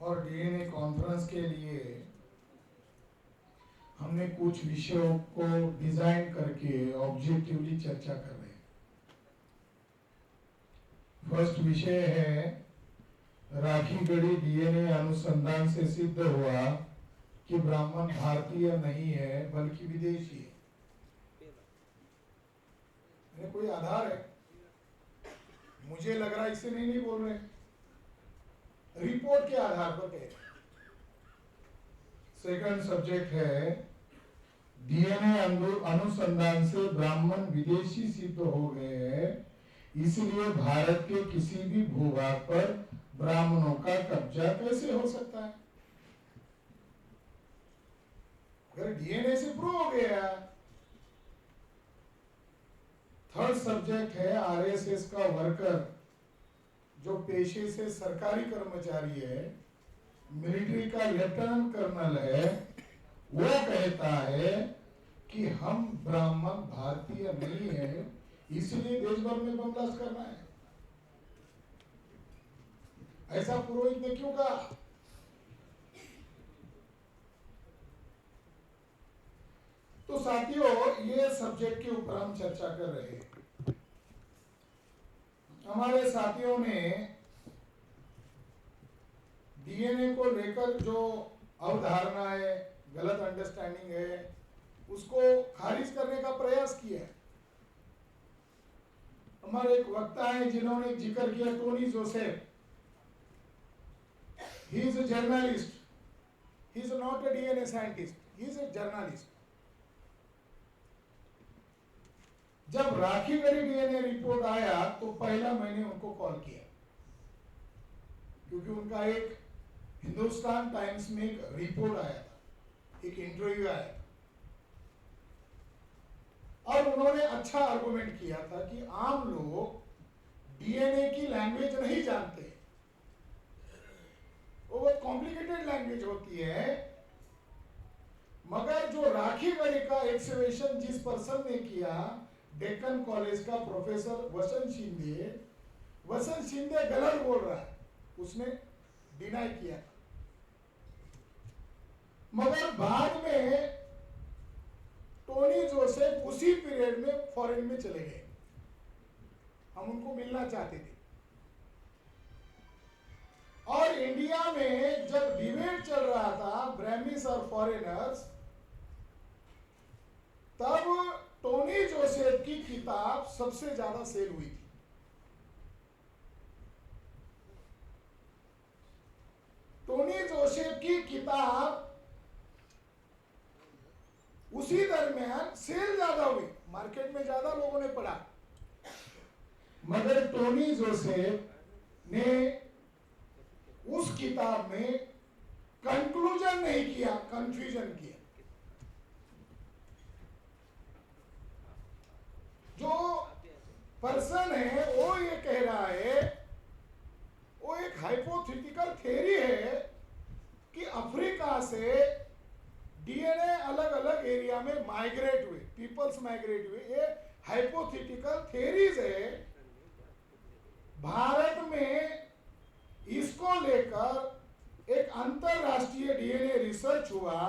और DNA conference के लिए हमने कुछ विषयों को डिजाइन करके ऑब्जेक्टिवली चर्चा कर रहे हैं। फर्स्ट विषय है राखीगढ़ी डीएनए अनुसंधान से सिद्ध हुआ कि ब्राह्मण भारतीय नहीं है बल्कि विदेशी है। कोई आधार है? मुझे लग रहा है इससे नहीं बोल रहे, रिपोर्ट के आधार पर कह रहे। सेकंड सब्जेक्ट है डीएनए अनुसंधान से ब्राह्मण विदेशी सिद्ध हो गए हैं, इसलिए भारत के किसी भी भूभाग पर ब्राह्मणों का कब्जा कैसे हो सकता है? अगर डीएनए से प्रूव हो गया। थर्ड सब्जेक्ट है आरएसएस का वर्कर जो पेशे से सरकारी कर्मचारी है, मिलिट्री का लेफ्टिनेंट कर्नल है, वो कहता है कि हम ब्राह्मण भारतीय नहीं है, इसलिए देश भर में बम ब्लास्ट करना है। ऐसा पुरोहित ने क्यों कहा? तो साथियों, ये सब्जेक्ट के ऊपर हम चर्चा कर रहे हैं। हमारे साथियों ने डीएनए को लेकर जो अवधारणा है, गलत अंडरस्टैंडिंग है, उसको खारिज करने का प्रयास किया है। हमारे एक वक्ता है जिन्होंने जिक्र किया, Tony Joseph. He is a journalist, he is not a DNA scientist, he is a journalist. जब राखीगढ़ी डीएनए रिपोर्ट आया तो पहला मैंने उनको कॉल किया, क्योंकि उनका एक हिंदुस्तान टाइम्स में एक रिपोर्ट आया था, एक इंटरव्यू आया था, और उन्होंने अच्छा आर्गुमेंट किया था कि आम लोग डीएनए की लैंग्वेज नहीं जानते, वो बहुत कॉम्प्लिकेटेड लैंग्वेज होती है। मगर जो राखीगढ़ी का एक्सकवेशन जिस पर्सन ने किया, डेक्कन कॉलेज का प्रोफेसर वसंत शिंदे गलत बोल रहा है, उसने डिनाई किया। मगर बाद में टोनी जोसेफ उसी पीरियड में फॉरेन में चले गए, हम उनको मिलना चाहते थे। और इंडिया में जब डिबेट चल रहा था ब्राह्मीज और फॉरेनर्स, तब टोनी जोसेफ की किताब सबसे ज्यादा सेल हुई थी। टोनी जोसेफ की किताब उसी दरमियान सेल ज्यादा हुई, मार्केट में ज्यादा लोगों ने पढ़ा। मगर टोनी जोसेफ ने उस किताब में कंक्लूजन नहीं किया, कंफ्यूजन किया। जो पर्सन है वो ये कह रहा है, वो एक हाइपोथेटिकल थ्योरी है कि अफ्रीका से डीएनए अलग अलग एरिया में माइग्रेट हुए, पीपल्स माइग्रेट हुए, ये हाइपोथेटिकल थ्योरीज है। भारत में इसको लेकर एक अंतरराष्ट्रीय डीएनए रिसर्च हुआ,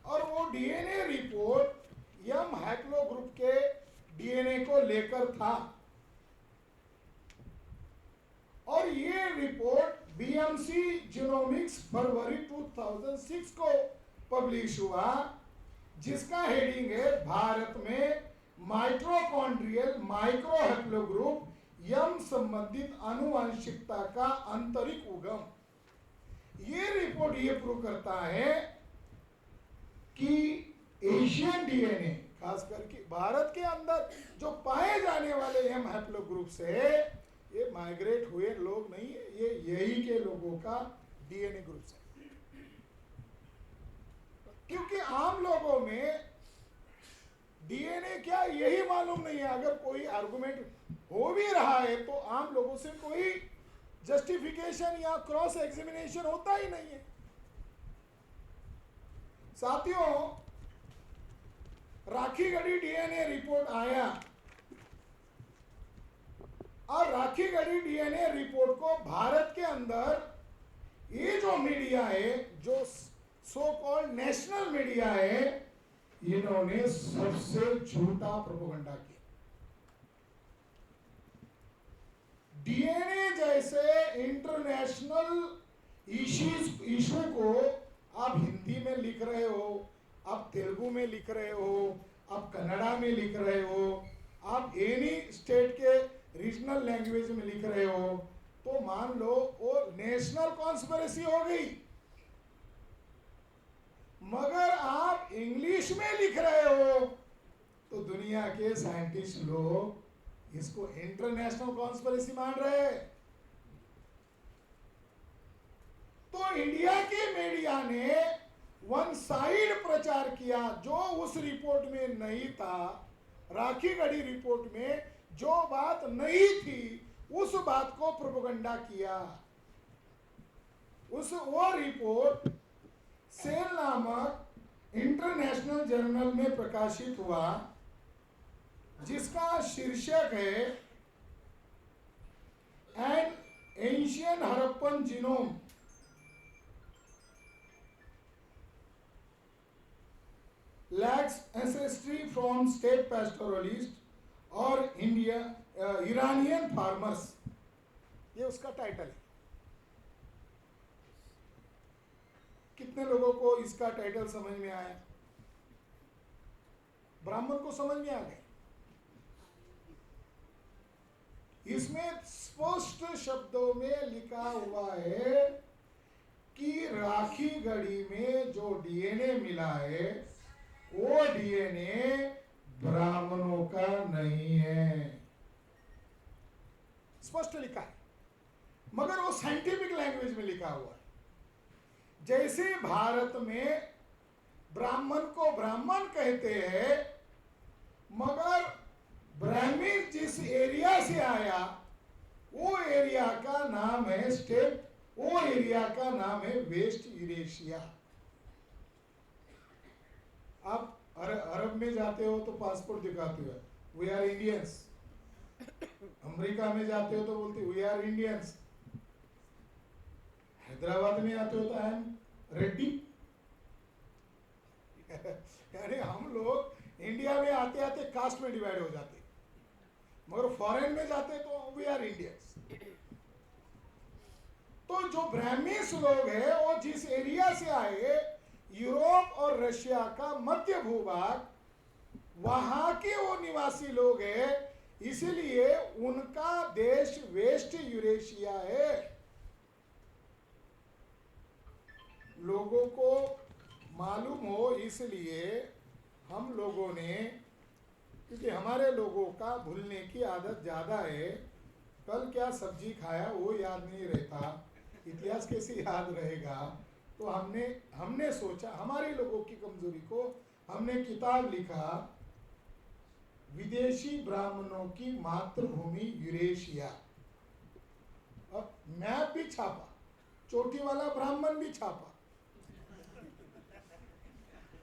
और वो डीएनए रिपोर्ट यम हैप्लो ग्रुप के डीएनए को लेकर था, और ये रिपोर्ट बीएमसी जीनोमिक्स फरवरी 2006 को पब्लिश हुआ, जिसका हेडिंग है भारत में माइटोकॉन्ड्रियल माइक्रोहैप्लोग्रुप यम संबंधित आनुवंशिकता का आंतरिक उगम। ये रिपोर्ट ये प्रूव करता है कि एशियन डीएनए, खास करके भारत के अंदर जो पाए जाने वाले एम हैप्लोग्रुप से ये माइग्रेट हुए लोग नहीं है, ये यही के लोगों का डीएनए ग्रुप से। क्योंकि आम लोगों में डीएनए क्या यही मालूम नहीं है। अगर कोई आर्गुमेंट हो भी रहा है तो आम लोगों से कोई जस्टिफिकेशन या क्रॉस एग्जामिनेशन होता ही नहीं है। साथियों, राखीगढ़ी डीएनए रिपोर्ट आया, और राखीगढ़ी डीएनए रिपोर्ट को भारत के अंदर ये जो मीडिया है, जो सो कॉल्ड नेशनल मीडिया है, इन्होंने सबसे झूठा प्रोपेगेंडा किया। डीएनए जैसे इंटरनेशनल इशू को आप हिंदी में लिख रहे हो, आप तेलुगु में लिख रहे हो, आप कन्नड़ा में लिख रहे हो, आप एनी स्टेट के रीजनल लैंग्वेज में लिख रहे हो, तो मान लो वो नेशनल कॉन्स्पिरेसी हो गई। मगर आप इंग्लिश में लिख रहे हो तो दुनिया के साइंटिस्ट लोग इसको इंटरनेशनल कॉन्स्पिरेसी मान रहे हैं। तो इंडिया के मीडिया ने वन साइड प्रचार किया, जो उस रिपोर्ट में नहीं था। राखीगढ़ी रिपोर्ट में जो बात नहीं थी, उस बात को प्रोपेगेंडा किया। वो रिपोर्ट सेल नामक इंटरनेशनल जर्नल में प्रकाशित हुआ, जिसका शीर्षक है an ancient Harappan genome, lacks ancestry from steppe pastoralist और इंडिया इरानियन फार्मर्स। ये उसका टाइटल है। कितने लोगों को इसका टाइटल समझ में आया? ब्राह्मण को समझ में आ गया। इसमें स्पष्ट शब्दों में लिखा हुआ है कि राखीगढ़ी में जो डीएनए मिला है, वो डीएनए ब्राह्मणों का नहीं है। स्पष्ट लिखा है, मगर वो साइंटिफिक लैंग्वेज में लिखा हुआ है। जैसे भारत में ब्राह्मण को ब्राह्मण कहते हैं, मगर ब्राह्मण जिस एरिया से आया, वो एरिया का नाम है स्टेप, वो एरिया का नाम है वेस्ट यूरेशिया। आप अरब में जाते हो तो पासपोर्ट दिखाते हो, वी आर इंडियंस। अमेरिका में जाते हो तो बोलते वी आर इंडियंस। हैदराबाद में आते हो तो आई एम रेड्डी। यानी हम लोग इंडिया में आते आते कास्ट में डिवाइड हो जाते, मगर फॉरेन में जाते तो वी आर इंडियंस। तो जो ब्राह्मीस लोग हैं, वो जिस एरिया से आए, यूरोप और रशिया का मध्य भूभाग, वहां के वो निवासी लोग हैं, इसलिए उनका देश वेस्ट यूरेशिया है। लोगों को मालूम हो, इसलिए हम लोगों ने, क्योंकि हमारे लोगों का भूलने की आदत ज़्यादा है, कल क्या सब्जी खाया वो याद नहीं रहता, इतिहास कैसे याद रहेगा। तो हमने सोचा, हमारे लोगों की कमजोरी को, हमने किताब लिखा, विदेशी ब्राह्मणों की मातृभूमि यूरेशिया। अब मैप भी छापा, चोटी वाला ब्राह्मण भी छापा,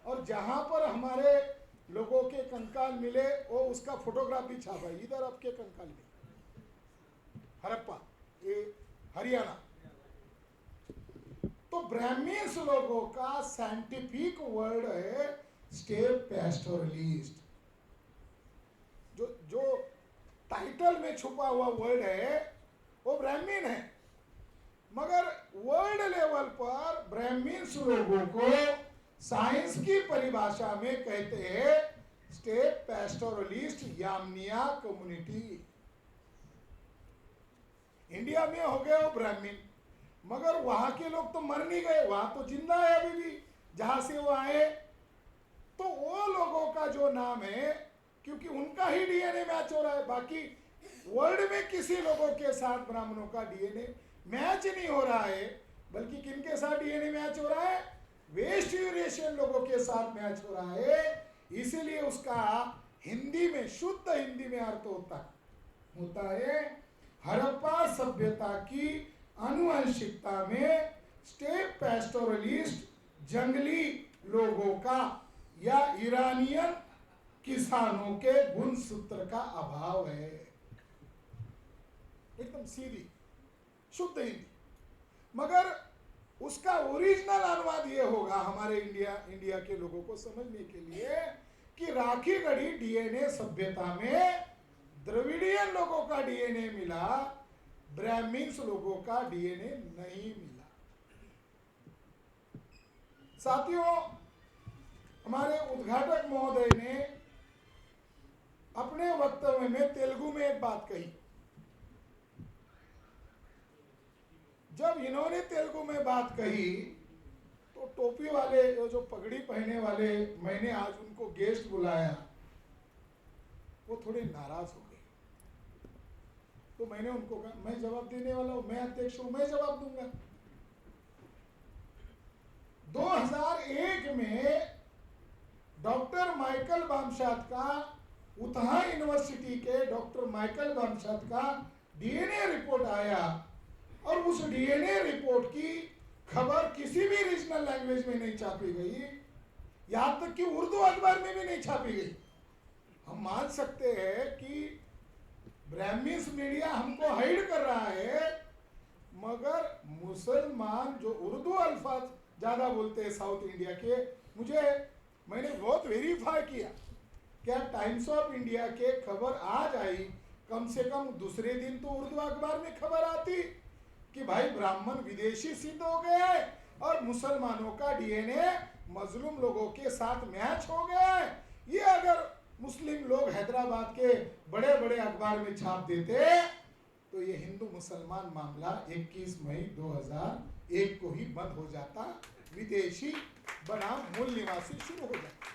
और जहां पर हमारे लोगों के कंकाल मिले वो उसका फोटोग्राफ भी छापा। इधर आपके कंकाल मिले, हड़प्पा, ये हरियाणा। तो ब्राह्मीस लोगों का साइंटिफिक वर्ड है स्टेप पैस्टोरलिस्ट। जो टाइटल में छुपा हुआ वर्ड है वो ब्राह्मीण है, मगर वर्ल्ड लेवल पर ब्राह्मीस लोगों को साइंस की परिभाषा में कहते हैं स्टेप पैस्टोरलिस्ट यामनिया कम्युनिटी। इंडिया में हो गए वो ब्राह्मीण, मगर वहां के लोग तो मर नहीं गए, वहां तो जिंदा है अभी भी, जहां से वो आए। तो वो लोगों का जो नाम है, क्योंकि उनका ही डीएनए मैच हो रहा है, बाकी वर्ल्ड में किसी लोगों के साथ ब्राह्मणों का डीएनए मैच नहीं हो रहा है, बल्कि किनके साथ डीएनए मैच हो रहा है? वेस्ट यूरेशियन लोगों के साथ मैच हो रहा है। इसीलिए उसका हिंदी में, शुद्ध हिंदी में अर्थ होता है हड़प्पा सभ्यता की आनुवंशिकता में स्टेप पैस्टोरलिस्ट जंगली लोगों का या ईरानियन किसानों के गुण सूत्र का अभाव है। एकदम सीधी शुद्ध हिंदी। मगर उसका ओरिजिनल अनुवाद ये होगा हमारे इंडिया के लोगों को समझने के लिए कि राखी गढ़ी डीएनए सभ्यता में द्रविडियन लोगों का डीएनए मिला, ब्राह्मिन्स लोगों का डीएनए नहीं मिला। साथियों, हमारे उद्घाटक महोदय ने अपने वक्तव्य में तेलुगु में एक बात कही। जब इन्होंने तेलुगु में बात कही तो टोपी वाले, जो पगड़ी पहने वाले, मैंने आज उनको गेस्ट बुलाया, वो थोड़े नाराज हो गए। तो मैंने उनको कहा, मैं जवाब देने वाला हूं, मैं अध्यक्ष हूं, मैं जवाब दूंगा। 2001 में डॉक्टर माइकल बामशात का, उतहा यूनिवर्सिटी के डॉक्टर माइकल बामशात का डीएनए रिपोर्ट आया और उस डीएनए रिपोर्ट की खबर किसी भी रीजनल लैंग्वेज में नहीं छापी गई, यहां तक कि उर्दू अखबार में भी नहीं छापी गई। हम मान सकते हैं कि ब्राह्मिन्स मीडिया हमको हाइड कर रहा है, मगर मुसलमान जो उर्दू अल्फाज ज्यादा बोलते हैं साउथ इंडिया के, मैंने बहुत वेरीफाई किया, क्या टाइम्स ऑफ इंडिया के खबर आज आई, कम से कम दूसरे दिन तो उर्दू अखबार में खबर आती कि भाई ब्राह्मण विदेशी सिद्ध हो गए और मुसलमानों का डीएनए मजलूम लोगों के साथ मैच हो गया है। ये अगर मुस्लिम लोग हैदराबाद के बड़े बड़े अखबार में छाप देते तो ये हिंदू मुसलमान मामला 21 मई 2001 को ही बंद हो जाता, विदेशी बनाम मूल निवासी शुरू हो जाता।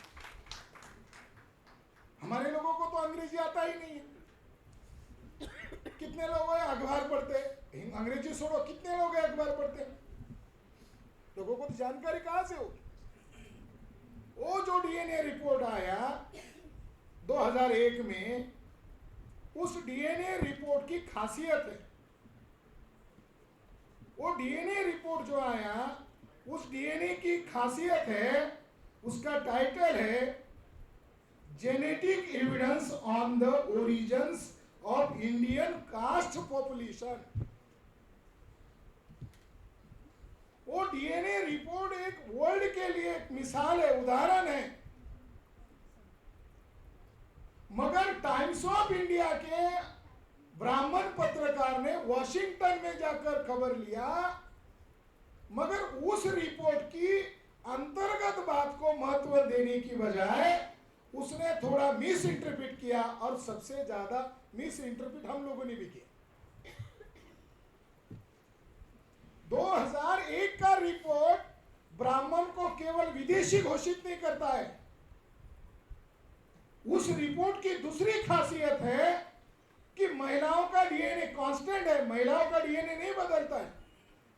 हमारे लोगों को तो अंग्रेजी आता ही नहीं है। कितने लोग हैं अखबार पढ़ते, अंग्रेजी छोड़ो, कितने लोग हैं अखबार पढ़ते? लोगों को तो जानकारी कहां से होगी? वो जो डीएनए रिपोर्ट आया 2001 में, उस डीएनए रिपोर्ट की खासियत है, वो डीएनए रिपोर्ट जो आया, उस डीएनए की खासियत है, उसका टाइटल है genetic evidence on the origins of Indian caste population. वो डीएनए रिपोर्ट एक वर्ल्ड के लिए एक मिसाल है, उदाहरण है। मगर टाइम्स ऑफ इंडिया के ब्राह्मण पत्रकार ने वॉशिंगटन में जाकर खबर लिया, मगर उस रिपोर्ट की अंतर्गत बात को महत्व देने की बजाय उसने थोड़ा मिस इंटरप्रेट किया, और सबसे ज्यादा मिस इंटरप्रेट हम लोगों ने भी किया। 2001 का रिपोर्ट ब्राह्मण को केवल विदेशी घोषित नहीं करता है। उस रिपोर्ट की दूसरी खासियत है कि महिलाओं का डीएनए कांस्टेंट है, महिलाओं का डीएनए नहीं बदलता है,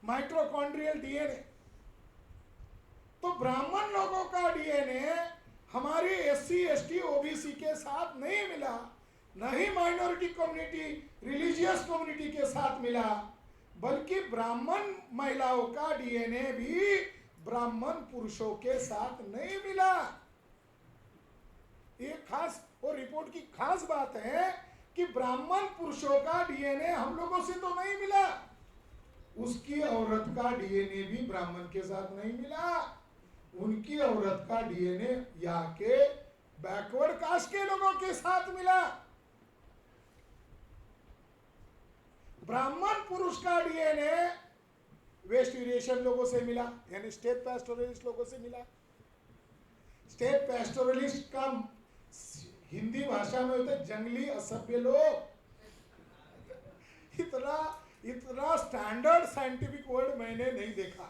माइटोकॉन्ड्रियल डीएनए। तो ब्राह्मण लोगों का डीएनए हमारी एससी, एसटी, ओबीसी के साथ नहीं मिला, न ही माइनॉरिटी कम्युनिटी, रिलीजियस कम्युनिटी के साथ मिला, बल्कि ब्राह्मण महिलाओं का डीएनए भी ब्राह्मण पुरुषों के साथ नहीं मिला। ये खास, और रिपोर्ट की खास बात है कि ब्राह्मण पुरुषों का डीएनए हम लोगों से तो नहीं मिला, उसकी औरत का डीएनए भी ब्राह्मण के साथ नहीं मिला, उनकी औरत का डीएनए यहाँ के बैकवर्ड कास्ट के लोगों के साथ मिला। ब्राह्मण पुरुष का डीएनए वेस्ट यूरेशियन लोगों से मिला, यानी स्टेप पैस्टोरलिस्ट लोगों से मिला। स्टेप पैस्टोरलिस्ट का हिंदी भाषा में होता है जंगली असभ्य लोग। इतना स्टैंडर्ड साइंटिफिक वर्ड मैंने नहीं देखा।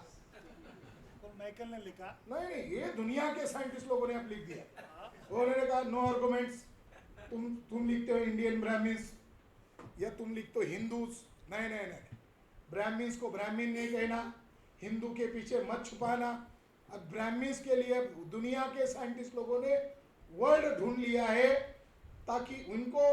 तो माइकल ने लिखा, नहीं, ये दुनिया के साइंटिस्ट लोगों ने अब लिख दिया। उन्होंने कहा नो आर्गुमेंट्स, तुम लिखते हो इंडियन ब्राह्मिन्स या तुम लिखते हो हिंदूज। नहीं, ब्राह्मिन्स को ब्राह्मीण नहीं कहना, हिंदू के पीछे मत छुपाना। अब ब्राह्मिन्स के लिए दुनिया के साइंटिस्ट लोगों ने वर्ड ढूंढ लिया है ताकि उनको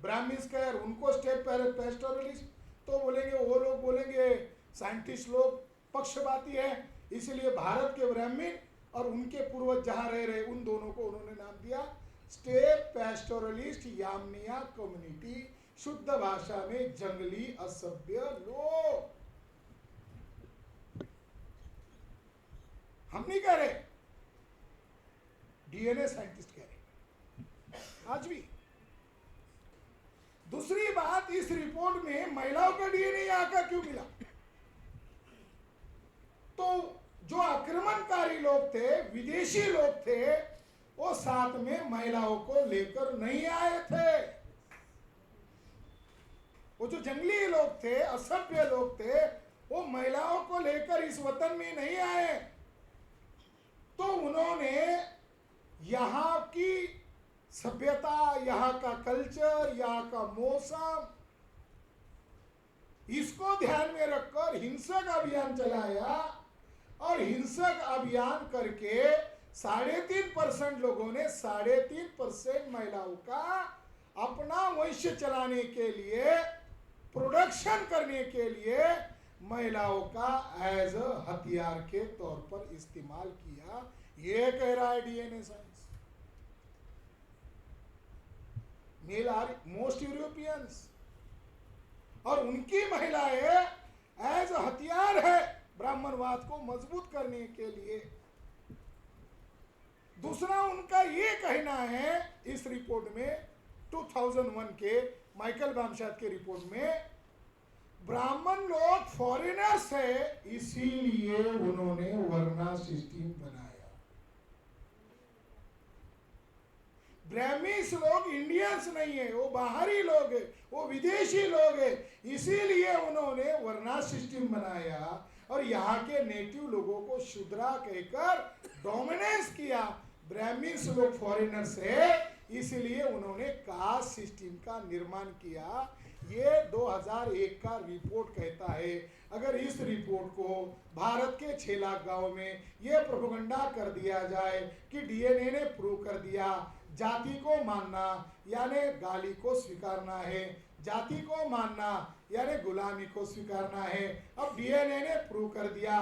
ब्राह्मिन्स कहे और उनको स्टेप पैस्टोरलिस्ट, तो बोलेंगे, वो लोग बोलेंगे साइंटिस्ट लोग पक्षपाती है, इसलिए भारत के ब्राह्मण और उनके पूर्वज जहां रह रहे उन दोनों को उन्होंने नाम दिया स्टेप पैस्टोरलिस्ट यामनिया कम्युनिटी, शुद्ध भाषा में जंगली असभ्य लोग। नहीं कह रहे, डीएनए साइंटिस्ट कह रहे आज भी। दूसरी बात, इस रिपोर्ट में महिलाओं का डीएनए यहां का क्यों मिला? तो जो आक्रमणकारी लोग थे, विदेशी लोग थे, वो साथ में महिलाओं को लेकर नहीं आए थे। वो जो जंगली लोग थे, असभ्य लोग थे, वो महिलाओं को लेकर इस वतन में नहीं आए। तो उन्होंने यहाँ की सभ्यता, यहाँ का कल्चर, यहाँ का मौसम, इसको ध्यान में रखकर हिंसक अभियान चलाया और हिंसक अभियान करके 3.5% लोगों ने 3.5% महिलाओं का अपना वंश चलाने के लिए, प्रोडक्शन करने के लिए महिलाओं का एज अ हथियार के तौर पर इस्तेमाल किया। ये कह रहा है DNA science. Male are most Europeans, और उनकी महिलाएं एज अ हथियार है ब्राह्मणवाद को मजबूत करने के लिए। दूसरा उनका ये कहना है इस रिपोर्ट में, 2001 के माइकल बामशात के रिपोर्ट में, ब्राह्मण लोग फॉरेनर्स है, इसीलिए उन्होंने वर्ना सिस्टम बनाया। ब्राह्मीस लोग इंडियंस नहीं है, वो बाहरी लोग है, वो विदेशी लोग है, इसीलिए उन्होंने वर्ना सिस्टम बनाया और यहाँ के नेटिव लोगों को शूद्रा कहकर डोमिनेंस किया। ब्राह्मीस लोग फॉरेनर्स है, इसलिए उन्होंने कास्ट सिस्टम का निर्माण किया। ये 2001 का रिपोर्ट कहता है। अगर इस रिपोर्ट को भारत के 6 लाख गांव में ये प्रोपेगेंडा कर दिया जाए कि डीएनए ने प्रूव कर दिया, जाति को मानना यानी गाली को स्वीकारना है, जाति को मानना यानी गुलामी को स्वीकारना है। अब डीएनए ने प्रूव कर दिया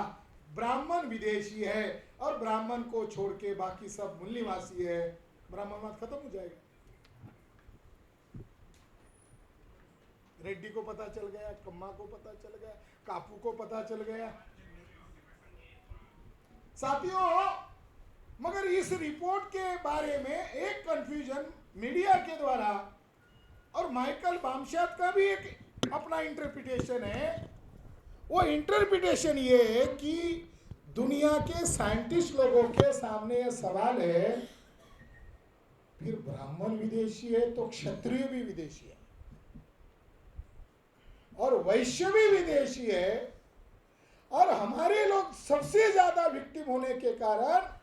ब्राह्मण विदेशी है और ब्राह्मण को छोड़ के बाकी सब मूल निवासी है, ब्राह्मणवाद खत्म हो जाएगा। रेड्डी को पता चल गया, कम्मा को पता चल गया, कापू को पता चल गया। साथियों, मगर इस रिपोर्ट के बारे में एक कंफ्यूजन मीडिया के द्वारा और माइकल बामशात का भी एक अपना इंटरप्रिटेशन है। वो इंटरप्रिटेशन ये है कि दुनिया के साइंटिस्ट लोगों के सामने ये सवाल है, फिर ब्राह्मण विदेशी है तो क्षत्रिय भी विदेशी है और वैश्य भी विदेशी है, और हमारे लोग सबसे ज्यादा विक्टिम होने के कारण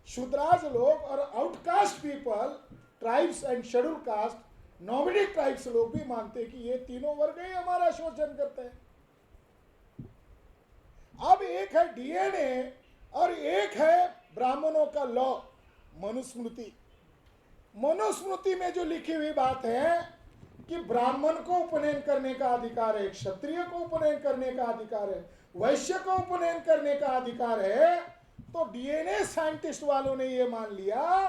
शूद्राज लोग और outcast people, tribes and schedule caste, nomadic tribes लोग भी मानते हैं कि ये तीनों वर्ग ही हमारा शोषण करते हैं। अब एक है डीएनए और एक है ब्राह्मणों का लॉ, मनुस्मृति। मनुस्मृति में जो लिखी हुई बात है कि ब्राह्मण को उपनयन करने का अधिकार है, क्षत्रिय को उपनयन करने का अधिकार है, वैश्य को उपनयन करने का अधिकार है, तो डीएनए साइंटिस्ट वालों ने यह मान लिया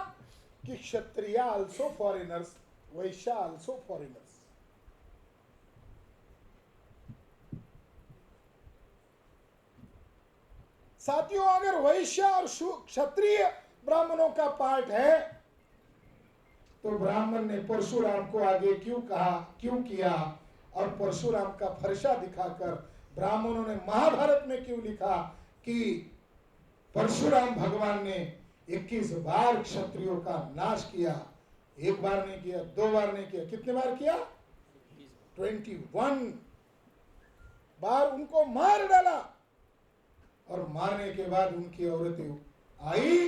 कि क्षत्रिय आल्सो फॉरेनर्स, वैश्य आल्सो फॉरेनर्स। साथियों, अगर वैश्य और क्षत्रिय ब्राह्मणों का पार्ट है तो ब्राह्मण ने परशुराम को आगे क्यों कहा, क्यों किया, और परशुराम का फरसा दिखाकर ब्राह्मणों ने महाभारत में क्यों लिखा कि परशुराम भगवान ने 21 बार क्षत्रियों का नाश किया। एक बार नहीं किया, 2 बार नहीं किया, कितने बार किया? 21 बार उनको मार डाला, और मारने के बाद उनकी औरतें आई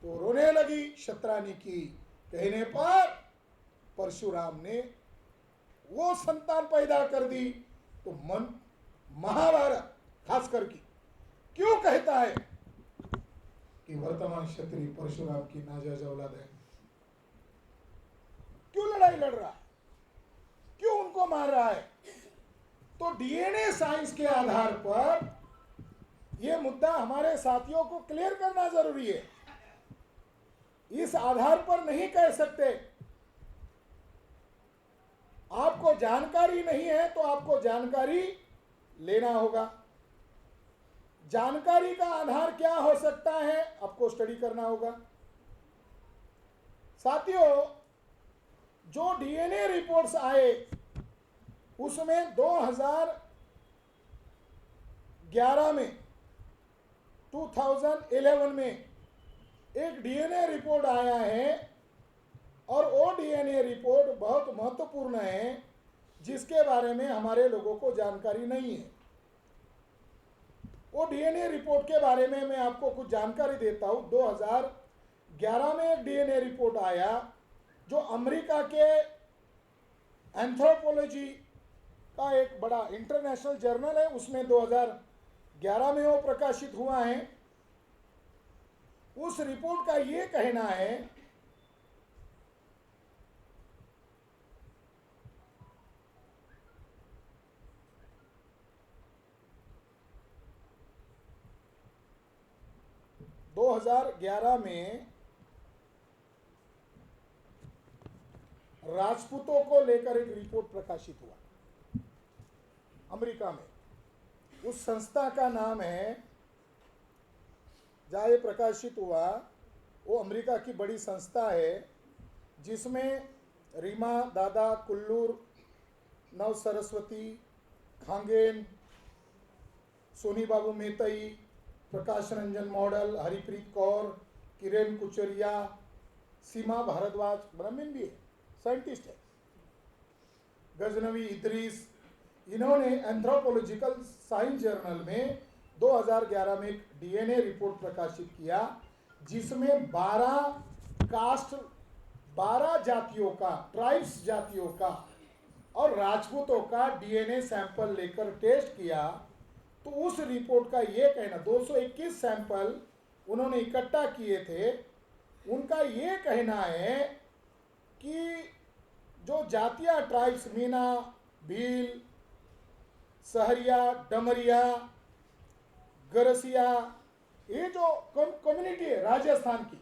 तो रोने लगी। शतरानी की कहने पर परशुराम ने वो संतान पैदा कर दी। तो मन महाभारत खास करके क्यों कहता है कि वर्तमान क्षत्रिय परशुराम की नाजायज औलाद है? क्यों लड़ाई लड़ रहा है, क्यों उनको मार रहा है? तो डीएनए साइंस के आधार पर यह मुद्दा हमारे साथियों को क्लियर करना जरूरी है। इस आधार पर नहीं कह सकते। आपको जानकारी नहीं है तो आपको जानकारी लेना होगा। जानकारी का आधार क्या हो सकता है, आपको स्टडी करना होगा। साथियों, जो डीएनए रिपोर्ट्स आए उसमें 2011 में 2011 में एक डीएनए रिपोर्ट आया है और वो डीएनए रिपोर्ट बहुत महत्वपूर्ण है जिसके बारे में हमारे लोगों को जानकारी नहीं है। वो डीएनए रिपोर्ट के बारे में मैं आपको कुछ जानकारी देता हूँ। 2011 में एक डीएनए रिपोर्ट आया जो अमेरिका के एंथ्रोपोलॉजी का एक बड़ा इंटरनेशनल जर्नल है, उसमें 2011 में वो प्रकाशित हुआ है। उस रिपोर्ट का ये कहना है दो 2011 में राजपूतों को लेकर एक रिपोर्ट प्रकाशित हुआ अमेरिका में। उस संस्था का नाम है, जहाँ ये प्रकाशित हुआ वो अमेरिका की बड़ी संस्था है जिसमें रीमा दादा कुल्लूर, नव सरस्वती, खांगेन, सोनी बाबू मेतई, प्रकाश रंजन मॉडल, हरिप्रीत कौर, किरण कुचरिया, सीमा भारद्वाज, ब्राह्मण भी है, साइंटिस्ट है, गजनवी इद्रीस, इन्होंने एंथ्रोपोलॉजिकल साइंस जर्नल में 2011 में एक डीएनए रिपोर्ट प्रकाशित किया जिसमें 12 जातियों का, ट्राइब्स जातियों का और राजपूतों का डीएनए सैंपल लेकर टेस्ट किया। तो उस रिपोर्ट का ये कहना, 221 सैंपल उन्होंने इकट्ठा किए थे, उनका ये कहना है कि जो जातियाँ ट्राइब्स मीना, भील, सहरिया, डमरिया, गरसिया, ये जो कम्युनिटी है राजस्थान की,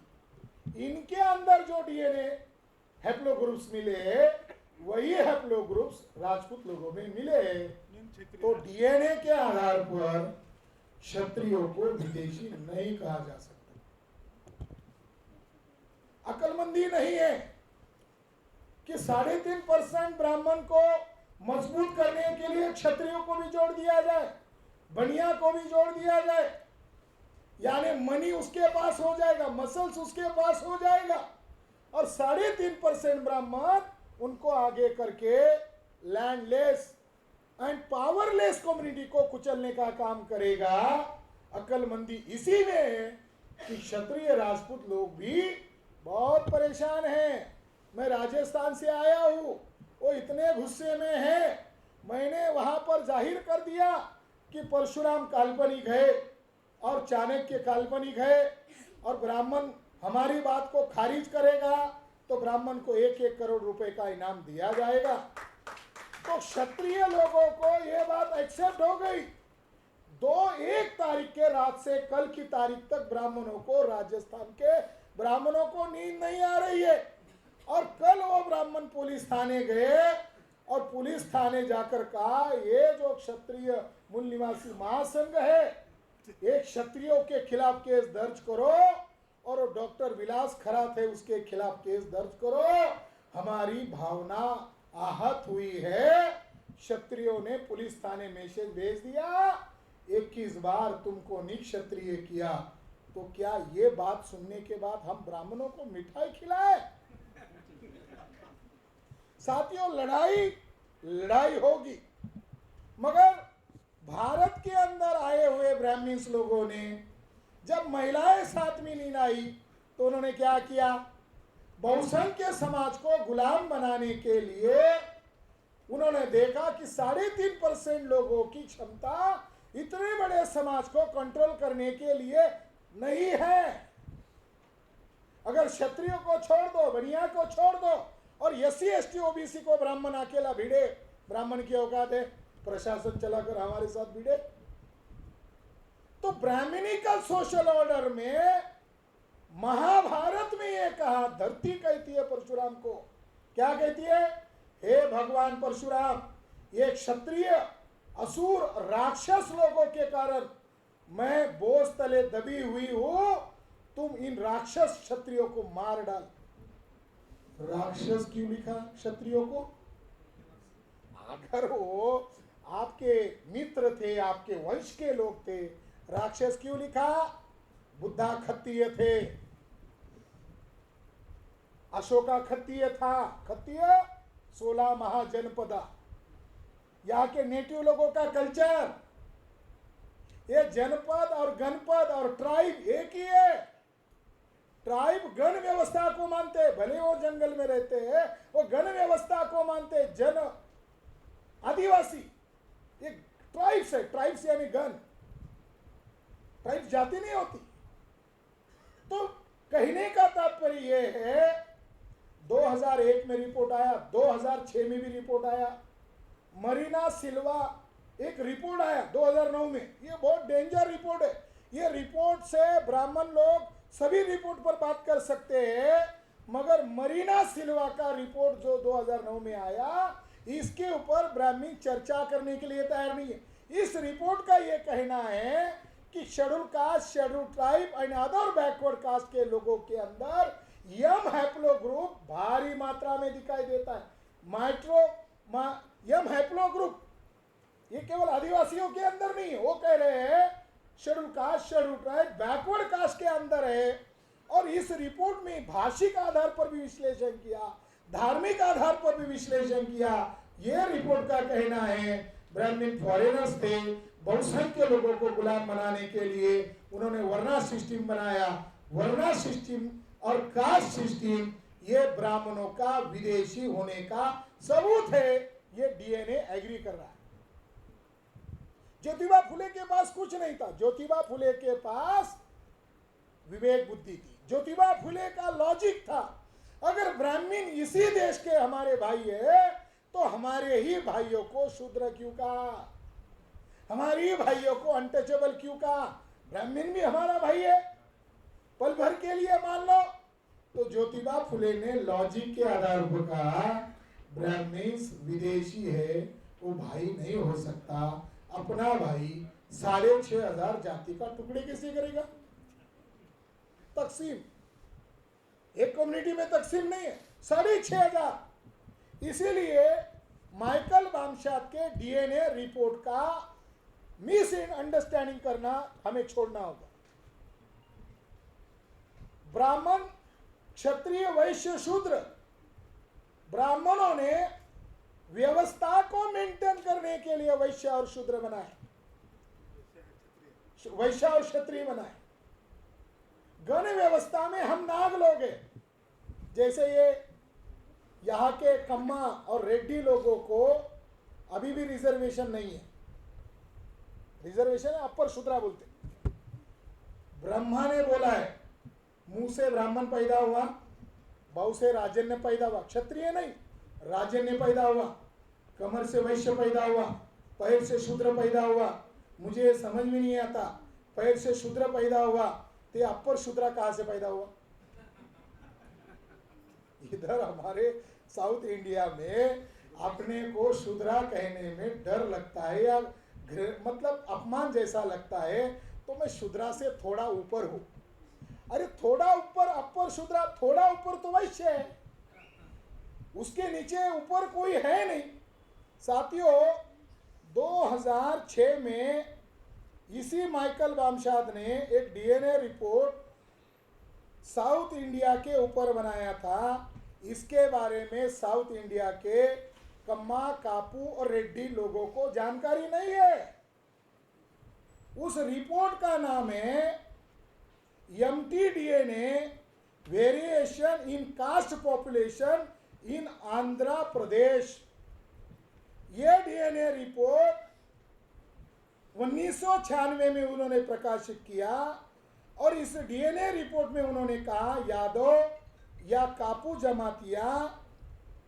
इनके अंदर जो डीएनए हैप्लोग्रुप्स मिले वही हैप्लोग्रुप्स राजपूत लोगों में मिले। तो डीएनए के आधार पर क्षत्रियों को विदेशी नहीं कहा जा सकता। अक्लमंदी नहीं है कि 3.5% ब्राह्मण को मजबूत करने के लिए क्षत्रियों को भी जोड़ दिया जाए, बनिया को भी जोड़ दिया जाए, यानी मनी उसके पास हो जाएगा, मसल्स उसके पास हो जाएगा और 3.5% ब्राह्मण उनको आगे करके लैंडलेस एंड पावरलेस कम्युनिटी को कुचलने का काम करेगा। अक्लमंदी इसी में है कि क्षत्रिय राजपूत लोग भी बहुत परेशान हैं। मैं राजस्थान से आया हूँ, वो इतने गुस्से में है, मैंने वहाँ पर जाहिर कर दिया कि परशुराम काल्पनिक है और चाणक्य काल्पनिक है और ब्राह्मण हमारी बात को खारिज करेगा तो ब्राह्मण को 1-1 करोड़ रुपए का इनाम दिया जाएगा। तो क्षत्रिय लोगों को ये बात एक्सेप्ट हो गई। 1 तारीख के रात से कल की तारीख तक ब्राह्मणों को, राजस्थान के ब्राह्मणों को नींद नहीं आ रही है। और कल वो ब्राह्मण पुलिस थाने गए और पुलिस थाने जाकर कहा, ये जो क्षत्रिय मूल निवासी महासंघ है, एक क्षत्रियों के खिलाफ केस दर्ज करो और डॉक्टर विलास खरात है उसके खिलाफ केस दर्ज करो। हमारी भावना आहत हुई है। क्षत्रियों ने पुलिस थाने मैसेज भेज दिया, 21 बार तुमको निक्षत्रिय किया। तो क्या ये बात सुनने के बाद हम ब्राह्मणों को मिठाई खिलाए? साथियों, लड़ाई होगी, मगर भारत के अंदर आए हुए ब्राह्मण्स लोगों ने जब महिलाएं साथ में नहीं आई तो उन्होंने क्या किया? बहुसंख्य समाज को गुलाम बनाने के लिए उन्होंने देखा कि 3.5% लोगों की क्षमता इतने बड़े समाज को कंट्रोल करने के लिए नहीं है। अगर क्षत्रियों को छोड़ दो, बनिया को छोड़ दो और SC ST OBC को ब्राह्मण अकेला भिड़े, ब्राह्मण की औकात है प्रशासन चलाकर हमारे साथ भिड़े। तो ब्राह्मणिकल सोशल ऑर्डर में महाभारत में ये कहा, धरती कहती है परशुराम को, क्या कहती है? हे भगवान परशुराम, ये क्षत्रिय असुर राक्षस लोगों के कारण मैं बोझ तले दबी हुई हूं, तुम इन राक्षस क्षत्रियों को मार डाल। राक्षस क्यों लिखा क्षत्रियों को? अगर वो आपके मित्र थे, आपके वंश के लोग थे, राक्षस क्यों लिखा? बुद्धा क्षत्रिय थे, अशोका क्षत्रिय था। क्षत्रिय 16 महाजनपदा, यहाँ के नेटिव लोगों का कल्चर। ये जनपद और गणपद और ट्राइब एक ही है। ट्राइब गण व्यवस्था को मानते हैं, भले वो जंगल में रहते हैं, वो गण व्यवस्था को मानते हैं। जन आदिवासी ये ट्राइब्स है, ट्राइब्स यानी गण। ट्राइब्स जाति नहीं होती। तो कहने का तात्पर्य यह है, 2001 में रिपोर्ट आया, 2006 में भी रिपोर्ट आया, मरीना सिल्वा एक रिपोर्ट आया 2009 में। ये बहुत डेंजर रिपोर्ट है। ये रिपोर्ट से ब्राह्मण लोग सभी रिपोर्ट पर बात कर सकते हैं, मगर मरीना सिल्वा का रिपोर्ट जो 2009 में आया, इसके ऊपर ब्राह्मणी चर्चा करने के लिए तैयार नहीं है। इस रिपोर्ट का ये कहना है कि schedule caste, schedule tribe and other backward caste के लोगों के अंदर यम हैप्लो ग्रुप भारी मात्रा में दिखाई देता है। यम हैप्लो ग्रुप ये केवल आदिवासियों के अंदर नहीं है, वो कह रहे हैं schedule caste, schedule tribe, backward caste के अंदर है। और इस रिपोर्ट में भाषिक आधार पर भी विश्लेषण किया, धार्मिक आधार पर भी विश्लेषण किया। यह रिपोर्ट का कहना है ब्राह्मण फॉरेनर्स थे, बहुसंख्य लोगों को गुलाम बनाने के लिए उन्होंने वर्णा सिस्टम बनाया। वर्णा सिस्टम और कास्ट सिस्टम ये ब्राह्मणों का विदेशी होने का सबूत है। ये डीएनए एग्री कर रहा है। ज्योतिबा फुले के पास कुछ नहीं था। ज्योतिबा फुले के पास विवेक बुद्धि थी। ज्योतिबा फुले का लॉजिक था, अगर ब्राह्मण इसी देश के हमारे भाई है तो हमारे ही भाइयों को शूद्र क्यों कहा, हमारे ही भाइयों को अनटचेबल क्यों कहा? ब्राह्मण भी हमारा भाई है, पल भर के लिए मान लो। तो ज्योतिबा फुले ने लॉजिक के आधार पर कहा ब्राह्मण विदेशी है, वो भाई नहीं हो सकता। अपना भाई 6,500 जाति का टुकड़े कैसे करेगा? तकसीम, एक कम्युनिटी में तकसीम नहीं है, 6,500। इसीलिए माइकल बामशात के डीएनए रिपोर्ट का मिस अंडरस्टैंडिंग करना हमें छोड़ना होगा। ब्राह्मण, क्षत्रिय, वैश्य, शूद्र, ब्राह्मणों ने व्यवस्था को मेंटेन करने के लिए वैश्य और शूद्र बनाए, वैश्य और क्षत्रिय बनाए। गण व्यवस्था में हम नाग लोग हैं, जैसे ये यहाँ के कम्मा और रेड्डी लोगों को अभी भी रिजर्वेशन नहीं है। रिजर्वेशन है, अपर शूद्रा बोलते। ब्रह्मा ने बोला है, मुंह से ब्राह्मण पैदा हुआ, बहु से राजन्य पैदा हुआ। क्षत्रिय नहीं, राजन्य पैदा हुआ। कमर से वैश्य पैदा हुआ, पैर से शूद्र पैदा हुआ। मुझे समझ में नहीं आता, पैर से शूद्र पैदा हुआ तो अपर शूद्रा कहाँ से पैदा हुआ? इधर हमारे साउथ इंडिया में अपने को शूद्रा कहने में डर लगता है या मतलब अपमान जैसा लगता है। तो मैं शूद्रा से थोड़ा ऊपर हूं। अरे थोड़ा ऊपर अपर शूद्रा, थोड़ा ऊपर तो वैश्य है, उसके नीचे ऊपर कोई है नहीं। साथियों, 2006 में इसी माइकल बामशात ने एक डीएनए रिपोर्ट साउथ इंडिया के ऊपर बनाया था। इसके बारे में साउथ इंडिया के कम्मा, कापू और रेड्डी लोगों को जानकारी नहीं है। उस रिपोर्ट का नाम है MTDNA variation in caste population in Andhra Pradesh. यह डीएनए रिपोर्ट 1996 में उन्होंने प्रकाशित किया और इस डीएनए रिपोर्ट में उन्होंने कहा यादव या कापू जमातिया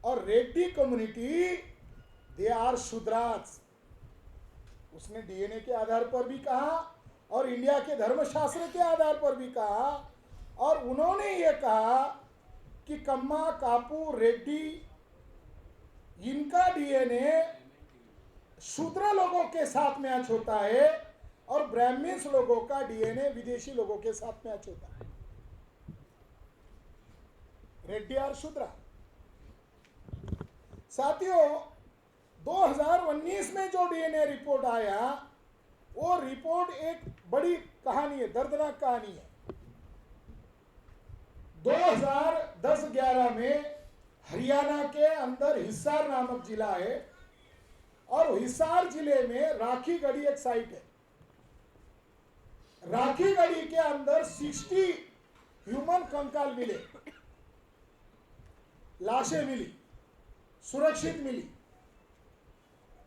और Reddy community they are Shudras. उसने डीएनए के आधार पर भी कहा और इंडिया के धर्मशास्त्र के आधार पर भी कहा। और उन्होंने ये कहा कि कम्मा, कापू, रेड्डी, इनका डीएनए शूद्र लोगों के साथ मैच होता है और ब्राह्मण्स लोगों का डीएनए विदेशी लोगों के साथ मैच होता है। रेड्डी और शूद्रा। साथियों, 2019 में जो डीएनए रिपोर्ट आया, वो रिपोर्ट एक बड़ी कहानी है, दर्दनाक कहानी है। 2010-11 में हरियाणा के अंदर हिसार नामक जिला है, और हिसार जिले में राखीगढ़ी एक साइट है। राखीगढ़ी के अंदर 60 ह्यूमन कंकाल मिले, लाशें मिली, सुरक्षित मिली।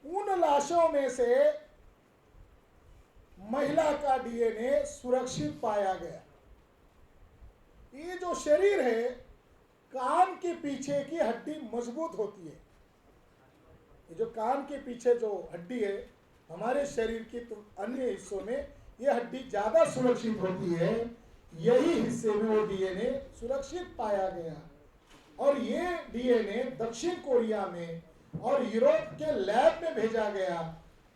उन लाशों में से महिला का डीएनए सुरक्षित पाया गया। ये जो शरीर है, कान के पीछे की हड्डी मजबूत होती है। ये जो कान के पीछे जो हड्डी है, हमारे शरीर की अन्य हिस्सों में ये हड्डी ज्यादा सुरक्षित होती है। यही हिस्से में वो डीएनए सुरक्षित पाया गया, और ये डीएनए दक्षिण कोरिया में और यूरोप के लैब में भेजा गया,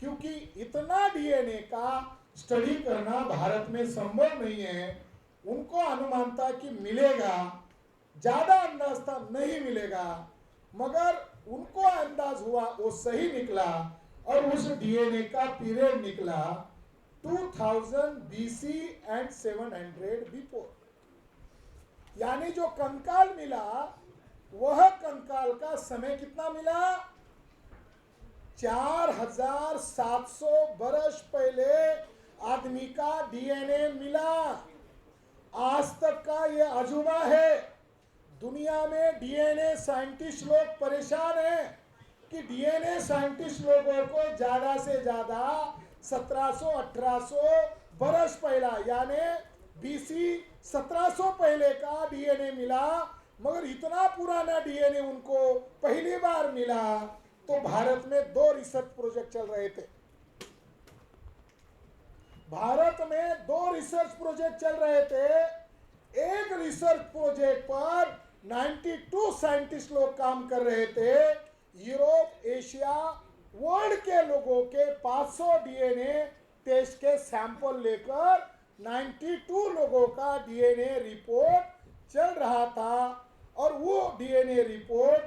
क्योंकि इतना डीएनए का स्टडी करना भारत में संभव नहीं है। उनको अनुमान था कि मिलेगा, ज्यादा अंदाज था नहीं मिलेगा, मगर उनको अंदाज हुआ वो सही निकला, और उस डीएनए का पीरियड निकला 2000 BC एंड 700 बिफोर। यानी जो कंकाल मिला, वह कंकाल का समय कितना मिला? 4700 वर्ष पहले आदमी का डीएनए मिला। आज तक का ये अजूबा है। दुनिया में डीएनए साइंटिस्ट लोग परेशान हैं कि डीएनए साइंटिस्ट लोगों को ज्यादा से ज्यादा 1700-1800 वर्ष पहला, यानी BC 1700 पहले का डीएनए मिला, मगर इतना पुराना डीएनए उनको पहली बार मिला। तो भारत में 2 रिसर्च प्रोजेक्ट चल रहे थे। भारत में 2 रिसर्च प्रोजेक्ट चल रहे थे। एक रिसर्च प्रोजेक्ट पर 92 साइंटिस्ट लोग काम कर रहे थे। यूरोप, एशिया, वर्ल्ड के लोगों के 500 डीएनए टेस्ट के सैंपल लेकर 92 लोगों का डीएनए रिपोर्ट चल रहा था, और वो डीएनए रिपोर्ट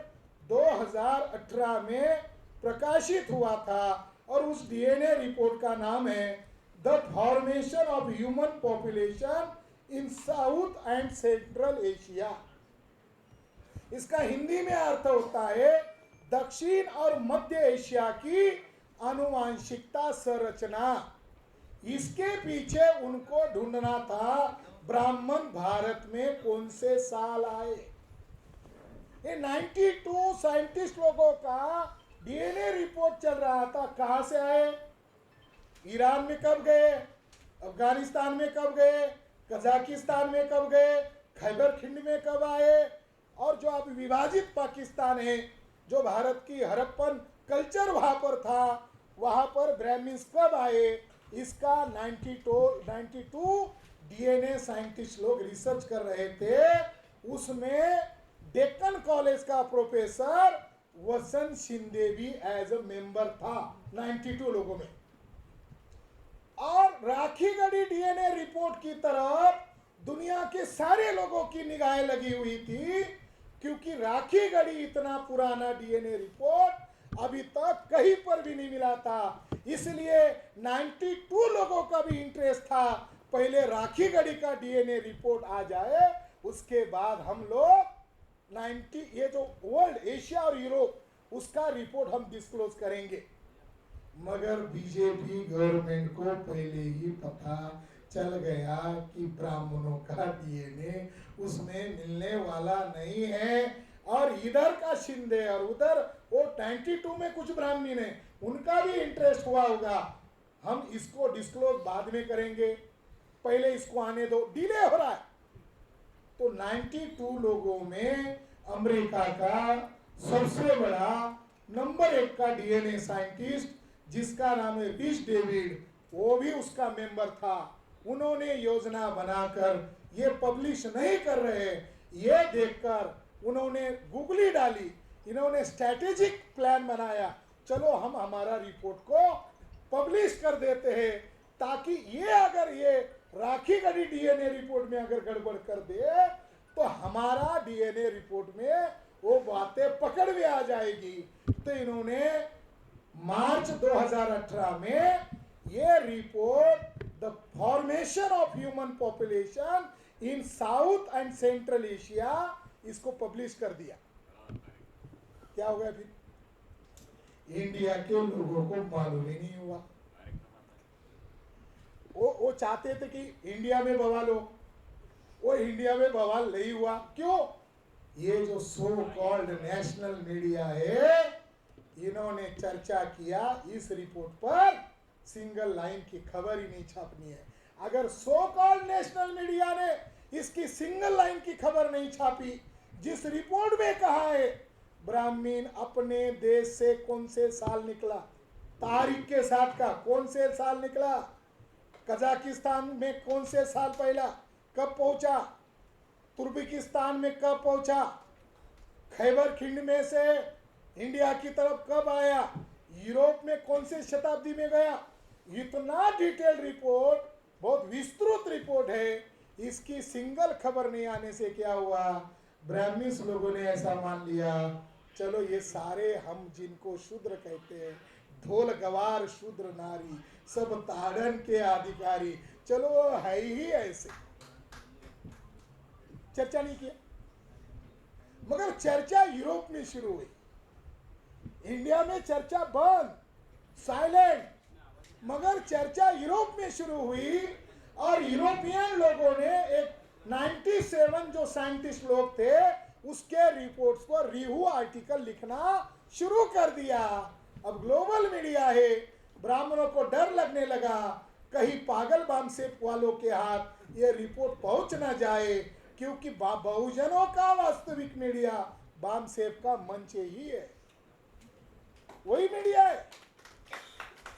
2018 में प्रकाशित हुआ था, और उस डीएनए रिपोर्ट का नाम है the formation of human population in south and central Asia. इसका हिंदी में अर्थ होता है दक्षिण और मध्य एशिया की आनुवांशिकता संरचना। इसके पीछे उनको ढूंढना था ब्राह्मण भारत में कौन से साल आए। ये 92 साइंटिस्ट लोगों का डीएनए रिपोर्ट चल रहा था। कहां से आए? ईरान में कब गए, अफगानिस्तान में कब गए, कजाकिस्तान में कब गए, खैबर खिंड में कब आए, और जो अब विभाजित पाकिस्तान है, जो भारत की हड़प्पन कल्चर वहां पर था, वहां पर ब्राह्मण्स कब आए, इसका 92 डीएनए साइंटिस्ट लोग रिसर्च कर रहे थे। उसमें डेक्कन कॉलेज का प्रोफेसर वसंत शिंदे भी एज ए मेंबर था 92 लोगों में। और राखीगढ़ी डीएनए रिपोर्ट की तरफ दुनिया के सारे लोगों की निगाहें लगी हुई थी, क्योंकि राखीगढ़ी इतना पुराना डीएनए रिपोर्ट अभी तक कहीं पर भी नहीं मिला था। इसलिए 92 लोगों का भी इंटरेस्ट था, पहले राखीगढ़ी का डीएनए रिपोर्ट आ जाए, उसके बाद हम लोग 90 ये जो वर्ल्ड, एशिया और यूरोप, उसका रिपोर्ट हम डिस्क्लोज करेंगे। मगर बीजेपी गवर्नमेंट को पहले ही पता चल गया कि ब्राह्मणों का डीएनए उसमें मिलने वाला नहीं है, और इधर का शिंदे और उधर वो 92 में कुछ ब्राह्मण है, उनका भी इंटरेस्ट हुआ होगा। हम इसको डिस्क्लोज बाद में करेंगे, पहले इसको आने दो, डिले हो रहा है। तो 92 लोगों में अमेरिका का सबसे बड़ा नंबर 1 का डीएनए साइंटिस्ट, जिसका नाम है रिच डेविड, वो भी उसका मेंबर था। उन्होंने योजना बनाकर ये पब्लिश नहीं कर रहे, ये देखकर उन्होंने गूगली डाली, इन्होंने स्ट्रैटेजिक प्लान बनाया, चलो हम हमारा रिपोर्ट को पब्लिश कर देते हैं, ताकि ये अगर ये राखी गढ़ी डीएनए रिपोर्ट में अगर गड़बड़ कर दे तो हमारा डीएनए रिपोर्ट में वो बातें पकड़ में आ जाएगी। तो इन्होंने मार्च 2018 में ये report the formation of human population in south and central Asia इसको पब्लिश कर दिया। क्या हो गया फिर? इंडिया के लोगों को मालूम ही नहीं हुआ। वो चाहते थे कि इंडिया में बवाल हो, वो इंडिया में बवाल नहीं हुआ। क्यों? ये जो सो कॉल्ड नेशनल मीडिया है इन्होंने चर्चा किया इस रिपोर्ट पर, सिंगल लाइन की खबर ही नहीं छापनी है। अगर सो कॉल्ड नेशनल मीडिया ने इसकी सिंगल लाइन की खबर नहीं छापी, जिस रिपोर्ट में कहा है ब्राह्मीण अपने देश से कौन से साल निकला, तारीख के साथ का कौन से साल निकला, कजाकिस्तान में कौन से साल पहला कब पहुंचा, तुर्कमेनिस्तान में कब पहुंचा, खैबर खिंड में से इंडिया की तरफ कब आया, यूरोप में कौन से शताब्दी में गया, इतना डिटेल रिपोर्ट, बहुत विस्तृत रिपोर्ट है। इसकी सिंगल खबर नहीं आने से क्या हुआ, ब्राह्मण्स लोगों ने ऐसा मान लिया चलो ये सारे हम जिनको शूद्र कहते हैं, ढोल गवार शूद्र नारी सब ताड़न के अधिकारी, चलो है ही ऐसे। चर्चा नहीं किया, मगर चर्चा यूरोप में शुरू हुई, इंडिया में चर्चा बंद, साइलेंट। मगर चर्चा यूरोप में शुरू हुई और यूरोपियन लोगों ने एक 97 जो साइंटिस्ट लोग थे उसके रिपोर्ट्स को रिव्यू आर्टिकल लिखना शुरू कर दिया। अब ग्लोबल मीडिया है, ब्राह्मणों को डर लगने लगा कहीं पागल बामसेप वालों के हाथ ये रिपोर्ट पहुंच ना जाए, क्योंकि बहुजनों का वास्तविक मीडिया बामसेप का मंच ही है, वही मीडिया है।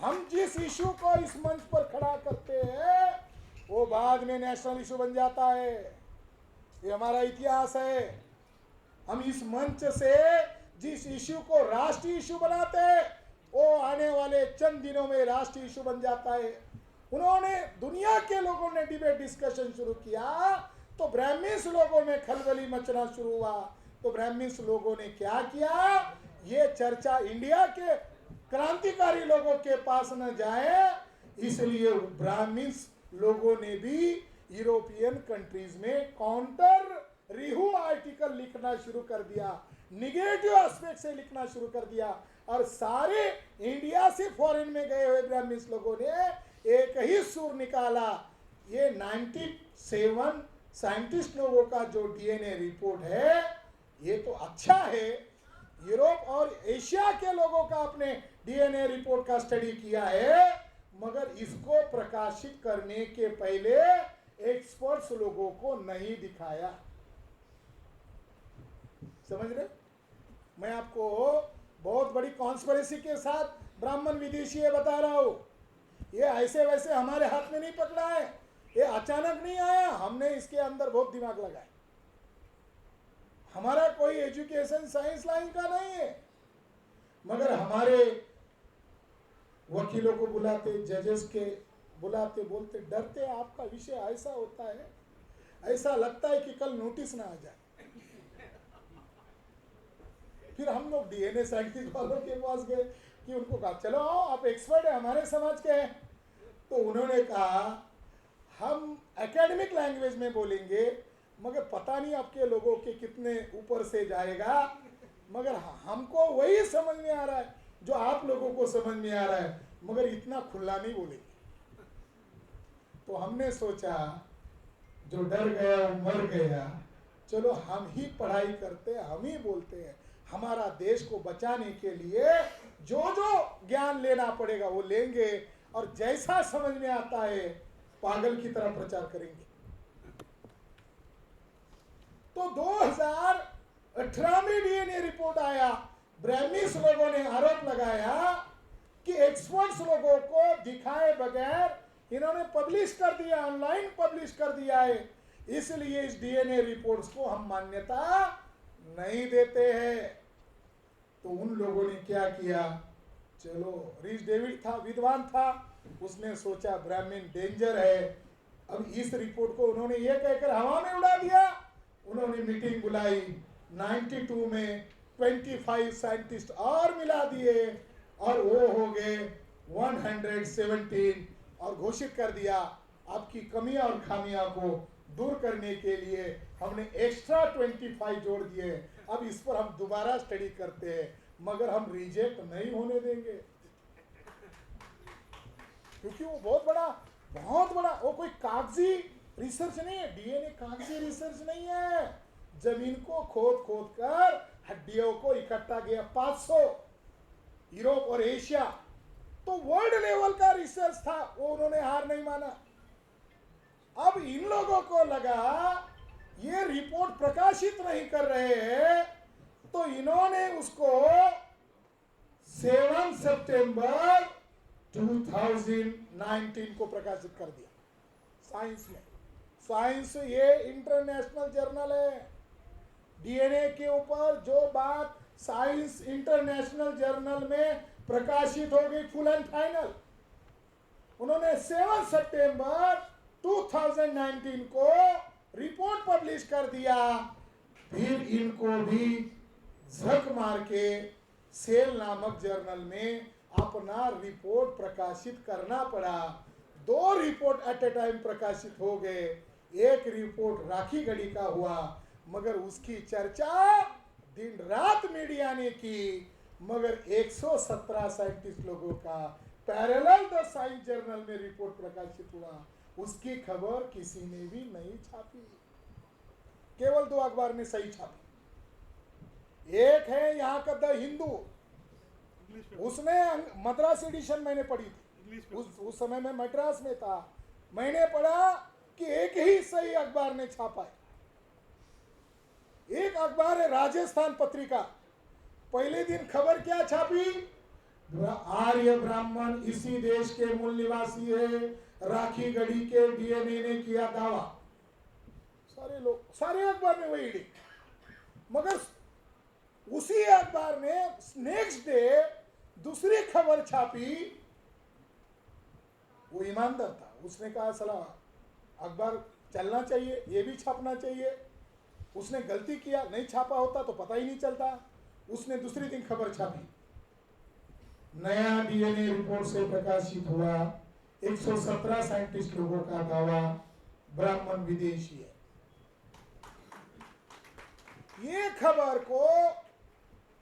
हम जिस इशू को इस मंच पर खड़ा करते हैं वो बाद में नेशनल इशू बन जाता है, ये हमारा इतिहास है। हम इस मंच से जिस इशू को राष्ट्रीय इशू बनाते हैं वो आने वाले चंद दिनों में राष्ट्रीय इशू बन जाता है। उन्होंने, दुनिया के लोगों ने डिबेट डिस्कशन शुरू किया तो ब्राह्मण्स लोगों में खलबली मचना शुरू हुआ। तो ब्राह्मण्स लोगों ने क्या किया, ये चर्चा इंडिया के क्रांतिकारी लोगों के पास न जाए, इसलिए ब्राह्मण्स लोगों ने भी यूरोपियन कंट्रीज में काउंटर रिव्यू आर्टिकल लिखना शुरू कर दिया, निगेटिव एस्पेक्ट से लिखना शुरू कर दिया। और सारे इंडिया से फॉरेन में गए हुए ब्राह्मण्स लोगों ने एक ही सुर निकाला, ये 97 साइंटिस्ट लोगों का जो डीएनए रिपोर्ट है ये तो अच्छा है। यूरोप और एशिया के लोगों का अपने डीएनए रिपोर्ट का स्टडी किया है, मगर इसको प्रकाशित करने के पहले एक्सपर्ट्स लोगों को नहीं दिखाया। समझ रहे? मैं आपको बहुत बड़ी कॉन्स्पिरेसी के साथ ब्राह्मण विदेशी है बता रहा हूं, ये ऐसे वैसे हमारे हाथ में नहीं पकड़ा है, ये अचानक नहीं आया, हमने इसके अंदर बहुत दिमाग लगाया। हमारा कोई एजुकेशन साइंस लाइन का नहीं है, मगर हमारे वकीलों को बुलाते, जजेस के बुलाते, बोलते डरते आपका विषय ऐसा होता है, ऐसा लगता है कि कल नोटिस ना आ जाए। फिर हम लोग डीएनए साइंटिस्ट वालों के पास गए कि उनको कहा चलो आओ आप एक्सपर्ट है, हमारे समाज के हैं। तो उन्होंने कहा हम एकेडमिक लैंग्वेज में बोलेंगे, मगर पता नहीं आपके लोगों के कितने ऊपर से जाएगा, मगर हमको वही समझ में आ रहा है जो आप लोगों को समझ में आ रहा है, मगर इतना खुला नहीं बोलेंगे। तो हमने सोचा जो डर गया वो मर गया, चलो हम ही पढ़ाई करते हैं, हम ही बोलते हैं, हमारा देश को बचाने के लिए जो जो ज्ञान लेना पड़ेगा वो लेंगे और जैसा समझ में आता है पागल की तरह प्रचार करेंगे। तो 2018 में डीएनए रिपोर्ट आया, ब्राह्मण्स लोगों ने आरोप लगाया कि एक्सपर्ट्स लोगों को दिखाए बगैर इन्होंने पब्लिश कर दिया, ऑनलाइन पब्लिश कर दिया है, इसलिए इस डीएनए रिपोर्ट्स को हम मान्यता नहीं देते हैं। तो उन लोगों ने क्या किया, चलो रीच डेविड था, विद्वान था, उसने सोचा ब्राह्मण डेंजर है। अब इस रिपोर्ट को उन्होंने ये कहकर हवा में उड़ा दिया। उन्होंने मीटिंग बुलाई 92 में 25 साइंटिस्ट और मिला दिए और वो हो गए 117 और घोषित कर दिया आपकी कमियां और खामियां को दूर करने के लिए हमने एक्स्ट्रा 25 जोड़ दिए। अब इस पर हम दोबारा स्टडी करते हैं, मगर हम रिजेक्ट नहीं होने देंगे, क्योंकि वो बहुत बड़ा वो कोई कागजी रिसर्च नहीं है। डीएनए कागजी रिसर्च नहीं है। जमीन को खोद कर हड्डियों को इकट्ठा किया 500 यूरोप और एशिया, तो वर्ल्ड लेवल का रिसर्च था, वो उन्होंने हार नहीं माना। अब इन लोगों को लगा ये रिपोर्ट प्रकाशित नहीं कर रहे हैं, तो इन्होंने उसको 7 सितंबर 2019 को प्रकाशित कर दिया साइंस में। साइंस ये इंटरनेशनल जर्नल है। डीएनए के ऊपर जो बात साइंस इंटरनेशनल जर्नल में प्रकाशित हो गई फुल एंड फाइनल। उन्होंने 7 सितंबर 2019 को रिपोर्ट पब्लिश कर दिया। फिर इनको भी झक मार के सेल नामक जर्नल में अपना रिपोर्ट प्रकाशित करना पड़ा। 2 रिपोर्ट एट ए टाइम प्रकाशित हो गए। एक रिपोर्ट राखी गढ़ी का हुआ, मगर उसकी चर्चा दिन रात मीडिया ने की, मगर 117 साइंटिस्ट लोगों का पैरेलल द साइंस जर्नल में रिपोर्ट प्रकाशित हुआ, उसकी खबर किसी ने भी नहीं छापी। केवल 2 अखबार ने सही छापी। एक है यहाँ का द हिंदू, उसमें मद्रास एडिशन मैंने पढ़ी थी, उस समय मैं मद्रास में था। मैंने पढ़ा कि एक ही सही अखबार ने छापा है। एक अखबार है राजस्थान पत्रिका, पहले दिन खबर क्या छापी, आर्य ब्राह्मण इसी देश के मूल निवासी है, राखी गढ़ी के डीएनए ने किया दावा। सारे लोग, सारे अखबार में वही लिख, मगर उसी अखबार ने नेक्स्ट डे दूसरी खबर छापी। वो ईमानदार था, उसने कहा सलाह अखबार चलना चाहिए, ये भी छापना चाहिए। उसने गलती किया, नहीं छापा होता तो पता ही नहीं चलता। उसने दूसरी दिन खबर छापी, नया डीएनए रिपोर्ट से प्रकाशित हुआ 117 साइंटिस्ट लोगों का दावा, ब्राह्मण विदेशी है। ये खबर को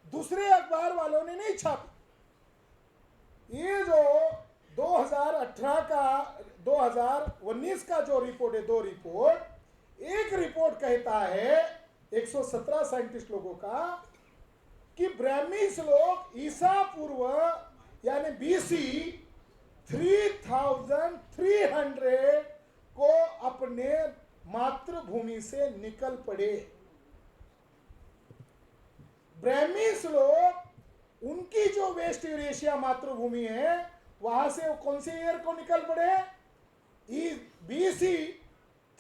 दूसरे अखबार वालों ने नहीं छापी। ये जो 2019 का जो रिपोर्ट है, 2 रिपोर्ट, एक रिपोर्ट कहता है 117 साइंटिस्ट लोगों का कि ब्राह्मीस लोग ईसा पूर्व यानी बीसी 3300 को अपने मातृभूमि से निकल पड़े। ब्राह्मीस लोग उनकी जो वेस्ट यूरेशिया मातृभूमि है वहां से वो कौन से ईयर को निकल पड़े, बीसी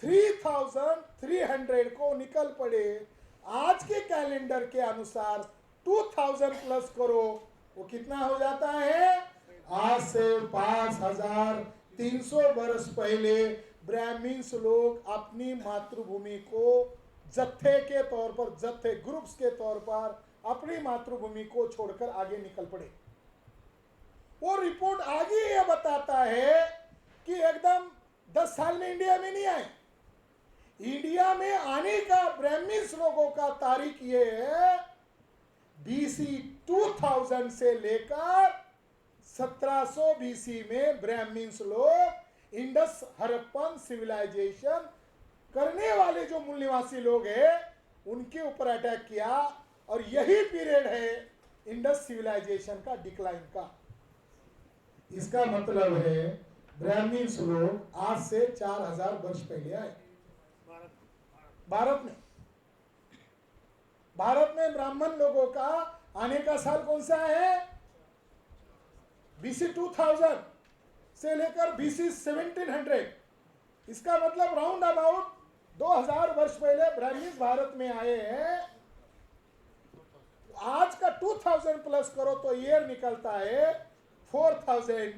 3300 को निकल पड़े। आज के कैलेंडर के अनुसार 2000 प्लस करो, वो कितना हो जाता है, आज से 5300 वर्ष पहले ब्राह्मीण्स लोग अपनी मातृभूमि को जत्थे के तौर पर, जत्थे ग्रुप्स के तौर पर अपनी मातृभूमि को छोड़कर आगे निकल पड़े। वो रिपोर्ट आगे यह बताता है कि एकदम 10 साल में इंडिया में नहीं आए। इंडिया में आने का ब्राह्मीण्स लोगों का तारीख ये है बीसी 2000 से लेकर 1700 बीसी में ब्राह्मीण्स लोग इंडस हड़प्पन सिविलाइजेशन करने वाले जो मूल निवासी लोग हैं उनके ऊपर अटैक किया, और यही पीरियड है इंडस सिविलाइजेशन का डिक्लाइन का। इसका मतलब है ब्राह्मीण्स लोग आज से 4000 वर्ष पहले आए भारत में ब्राह्मण लोगों का आने का साल कौन सा है, बीसी 2000 से लेकर बीसी 1700। इसका मतलब राउंड अबाउट 2000 वर्ष पहले ब्राह्मीण भारत में आए हैं। आज का 2000 प्लस करो तो ईयर निकलता है 4000।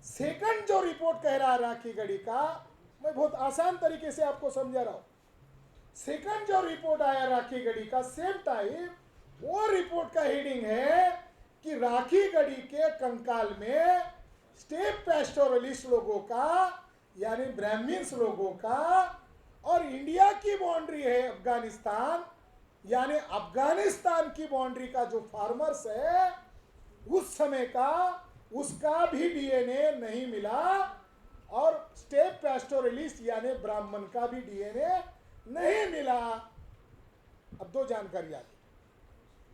सेकंड जो रिपोर्ट कह रहा है राखी गढ़ी का, मैं बहुत आसान तरीके से आपको समझा रहा हूं। सेकंड जो रिपोर्ट आया राखी गढ़ी का सेम टाइम, वो रिपोर्ट का हेडिंग है कि राखी गढ़ी के कंकाल में स्टेप पैस्टोरलिस्ट लोगों का, यानी ब्राह्मण्स लोगों का, और इंडिया की बाउंड्री है अफगानिस्तान, यानी अफगानिस्तान की बाउंड्री का जो फार्मर्स है उस समय का, उसका भी डीएनए नहीं मिला, और स्टेप पैस्टोरलिस्ट यानी ब्राह्मण का भी डीएनए नहीं मिला। अब दो जानकारी आ गई।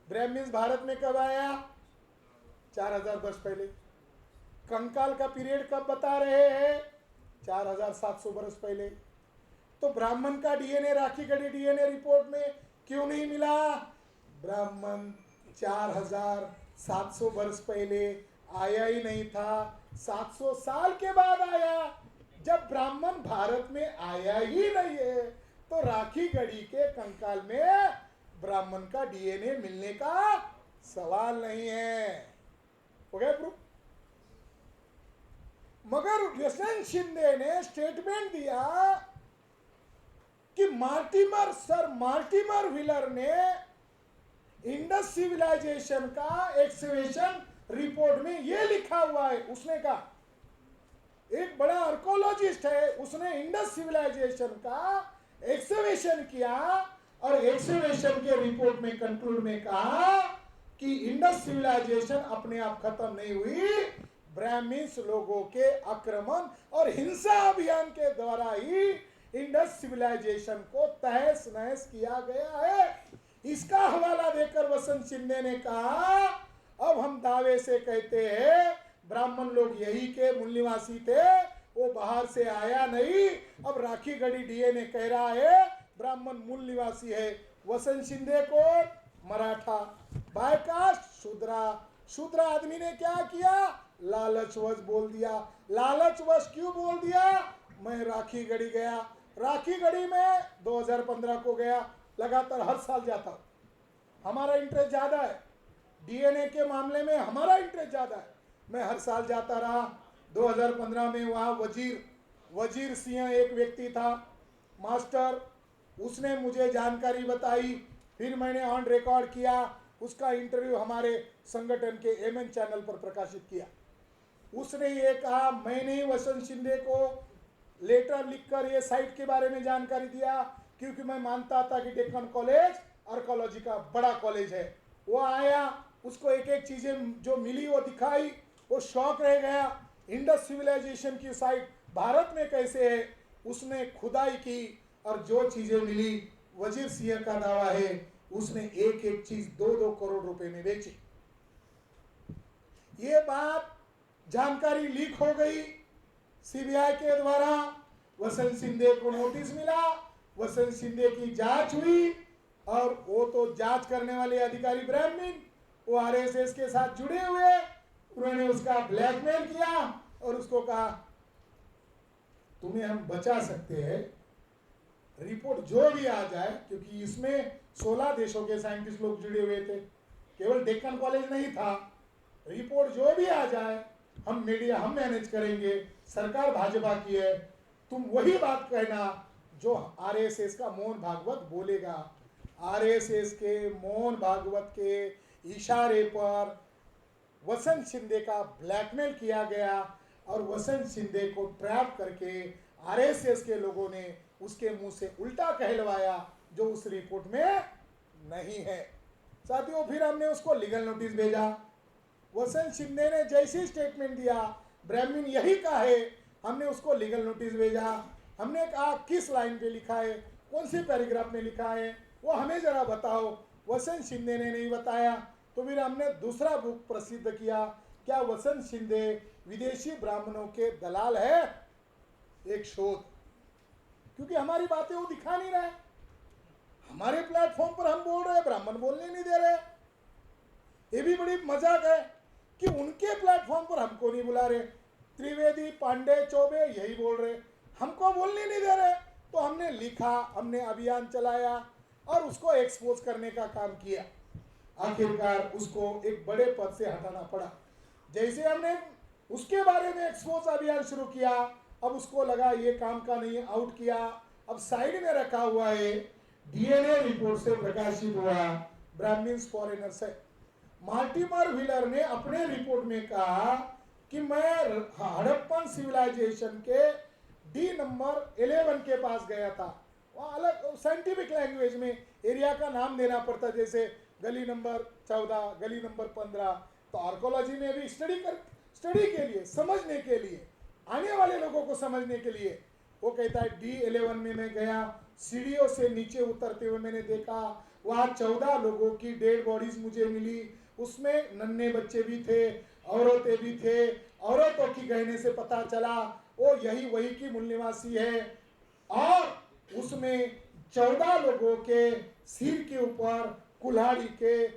ब्राह्मण्स भारत में कब आया? 4000 वर्ष पहले। कंकाल का पीरियड कब बता रहे हैं? 4700 वर्ष पहले। तो ब्राह्मण का DNA Rakhi Garhi DNA report में क्यों नहीं मिला? ब्राह्मण 4700 वर्ष पहले आया ही नहीं था, 700 साल के बाद आया। जब ब्राह्मण भारत में आया ही नहीं है तो राखी गढ़ी के कंकाल में ब्राह्मण का डीएनए मिलने का सवाल नहीं है। हो गया प्रूफ? मगर वसंत शिंदे ने स्टेटमेंट दिया कि सर मार्टिमर व्हीलर ने इंडस सिविलाइजेशन का एक्सकवेशन रिपोर्ट में ये लिखा हुआ है। उसने कहा, एक बड़ा आर्कोलॉजिस्ट है, उसने इंडस सिविलाइजेशन का एक्सकवेशन किया और एक्सकवेशन के रिपोर्ट में कंक्लूड में कहा कि इंडस सिविलाइजेशन अपने आप खत्म नहीं हुई, ब्राह्मण्स लोगों के आक्रमण और हिंसा अभियान के द्वारा ही इंडस सिविलाइजेशन को तहस नहस किया गया है। इसका हवाला देकर वसंत शिंदे ने कहा, अब हम दावे से कहते हैं ब्राह्मण लोग यही के मूल निवासी थे, वो बाहर से आया नहीं। अब राखी गढ़ी डीएनए कह रहा है ब्राह्मण मूल निवासी है। वसंत शिंदे को मराठा, बायकास्ट, शूद्र आदमी ने क्या किया? लालचवश बोल दिया। लालचवश क्यों बोल दिया? मैं राखी गढ़ी गया, राखी गढ़ी में 2015 को गया, लगातार हर साल जाता हूं। हमारा इंटरेस्ट ज्यादा है डीएनए के मामले में, हमारा इंटरेस्ट ज्यादा है। मैं हर साल जाता रहा। 2015 में वहाँ वजीर सिंह एक व्यक्ति था, मास्टर, उसने मुझे जानकारी बताई, फिर मैंने ऑन रिकॉर्ड किया, उसका इंटरव्यू हमारे संगठन के एमएन चैनल पर प्रकाशित किया। उसने ये कहा, मैंने ही वसंत शिंदे को लेटर लिखकर ये साइट के बारे में जानकारी दिया, क्योंकि मैं मानता था कि डेक्कन कॉलेज आर्कोलॉजी का बड़ा कॉलेज है। वो आया, उसको एक एक चीजें जो मिली वो दिखाई, वो शौक रह गया। इंडस सिविलाइजेशन की साइट भारत में कैसे है, उसने खुदाई की और जो चीजें मिली, वजीर सिंह का दावा है उसने एक एक चीज 2-2 करोड़ रुपए में बेची। ये बात जानकारी लीक हो गई सीबीआई के द्वारा, वसंत शिंदे को नोटिस मिला, वसंत शिंदे की जांच हुई, और वो तो जांच करने वाले अधिकारी ब्राह्मण, वो आरएसएस के साथ जुड़े हुए, उन्होंने उसका ब्लैकमेल किया और उसको कहा तुम्हें हम बचा सकते हैं, रिपोर्ट जो भी आ जाए, क्योंकि इसमें 16 देशों के साइंटिस्ट लोग जुड़े हुए थे, केवल डेक्कन कॉलेज नहीं था। रिपोर्ट जो भी आ जाए हम मीडिया हम मैनेज करेंगे, सरकार भाजपा की है, तुम वही बात कहना जो आरएसएस का मोहन भागवत बोलेगा। आरएसएस के मोहन भागवत के इशारे पर वसंत शिंदे का ब्लैकमेल किया गया और वसंत शिंदे को ट्रैप करके आरएसएस के लोगों ने उसके मुंह से उल्टा कहलवाया जो उस रिपोर्ट में नहीं है। साथियों, फिर हमने उसको लीगल नोटिस भेजा। वसंत शिंदे ने जैसे स्टेटमेंट दिया ब्राह्मण यही कहा है, हमने उसको लीगल नोटिस भेजा। हमने कहा किस लाइन पे लिखा है, कौन से पैराग्राफ में लिखा है, वो हमें जरा बताओ। वसंत शिंदे ने नहीं बताया। तो फिर हमने दूसरा बुक प्रसिद्ध किया, क्या वसंत शिंदे विदेशी ब्राह्मणों के दलाल है, एक शोध। क्योंकि हमारी बातें वो दिखा नहीं रहे, हमारे प्लेटफॉर्म पर हम बोल रहे, ब्राह्मण बोलने नहीं दे रहे। ये भी बड़ी मजाक है कि उनके प्लेटफॉर्म पर हमको नहीं बुला रहे, त्रिवेदी, पांडे, चौबे यही बोल रहे, हमको बोलने नहीं दे रहे। तो हमने लिखा, हमने अभियान चलाया और उसको एक्सपोज करने का काम किया। आखिरकार उसको एक बड़े पद से हटाना पड़ा। जैसे हमने उसके बारे में एक्सपोज अभियान शुरू किया। अब उसको लगा ये काम का नहीं है, आउट किया। अब साइड में रखा हुआ है, डीएनए रिपोर्ट से प्रकाशित हुआ ब्राह्मण्स फॉरेनर्स है। मार्टिमर व्हीलर ने अपने रिपोर्ट में कहा कि मैं हड़प्पन सिविलाइजेशन के डी नंबर 11 के पास गया था। वहाँ अलग साइंटिफिक लैंग्वेज में एरिया का नाम देना पड़ता, जैसे गली नंबर 14, गली नंबर 15। तो आर्कोलॉजी में भी स्टडी के लिए, समझने के लिए, आने वाले लोगों को समझने के लिए वो कहता है D11 में मैं गया, सीढ़ियों से नीचे उतरते हुए मैंने देखा, वहाँ 14 लोगों की डेड बॉडीज मुझे मिली। उसमें नन्हे बच्चे भी थे, औरतें भी थे। औरतों की गहने से पता चला वो यही वही की मूल निवासी है। और उसमें 14 लोगों के सिर के ऊपर कुल्हाड़ी के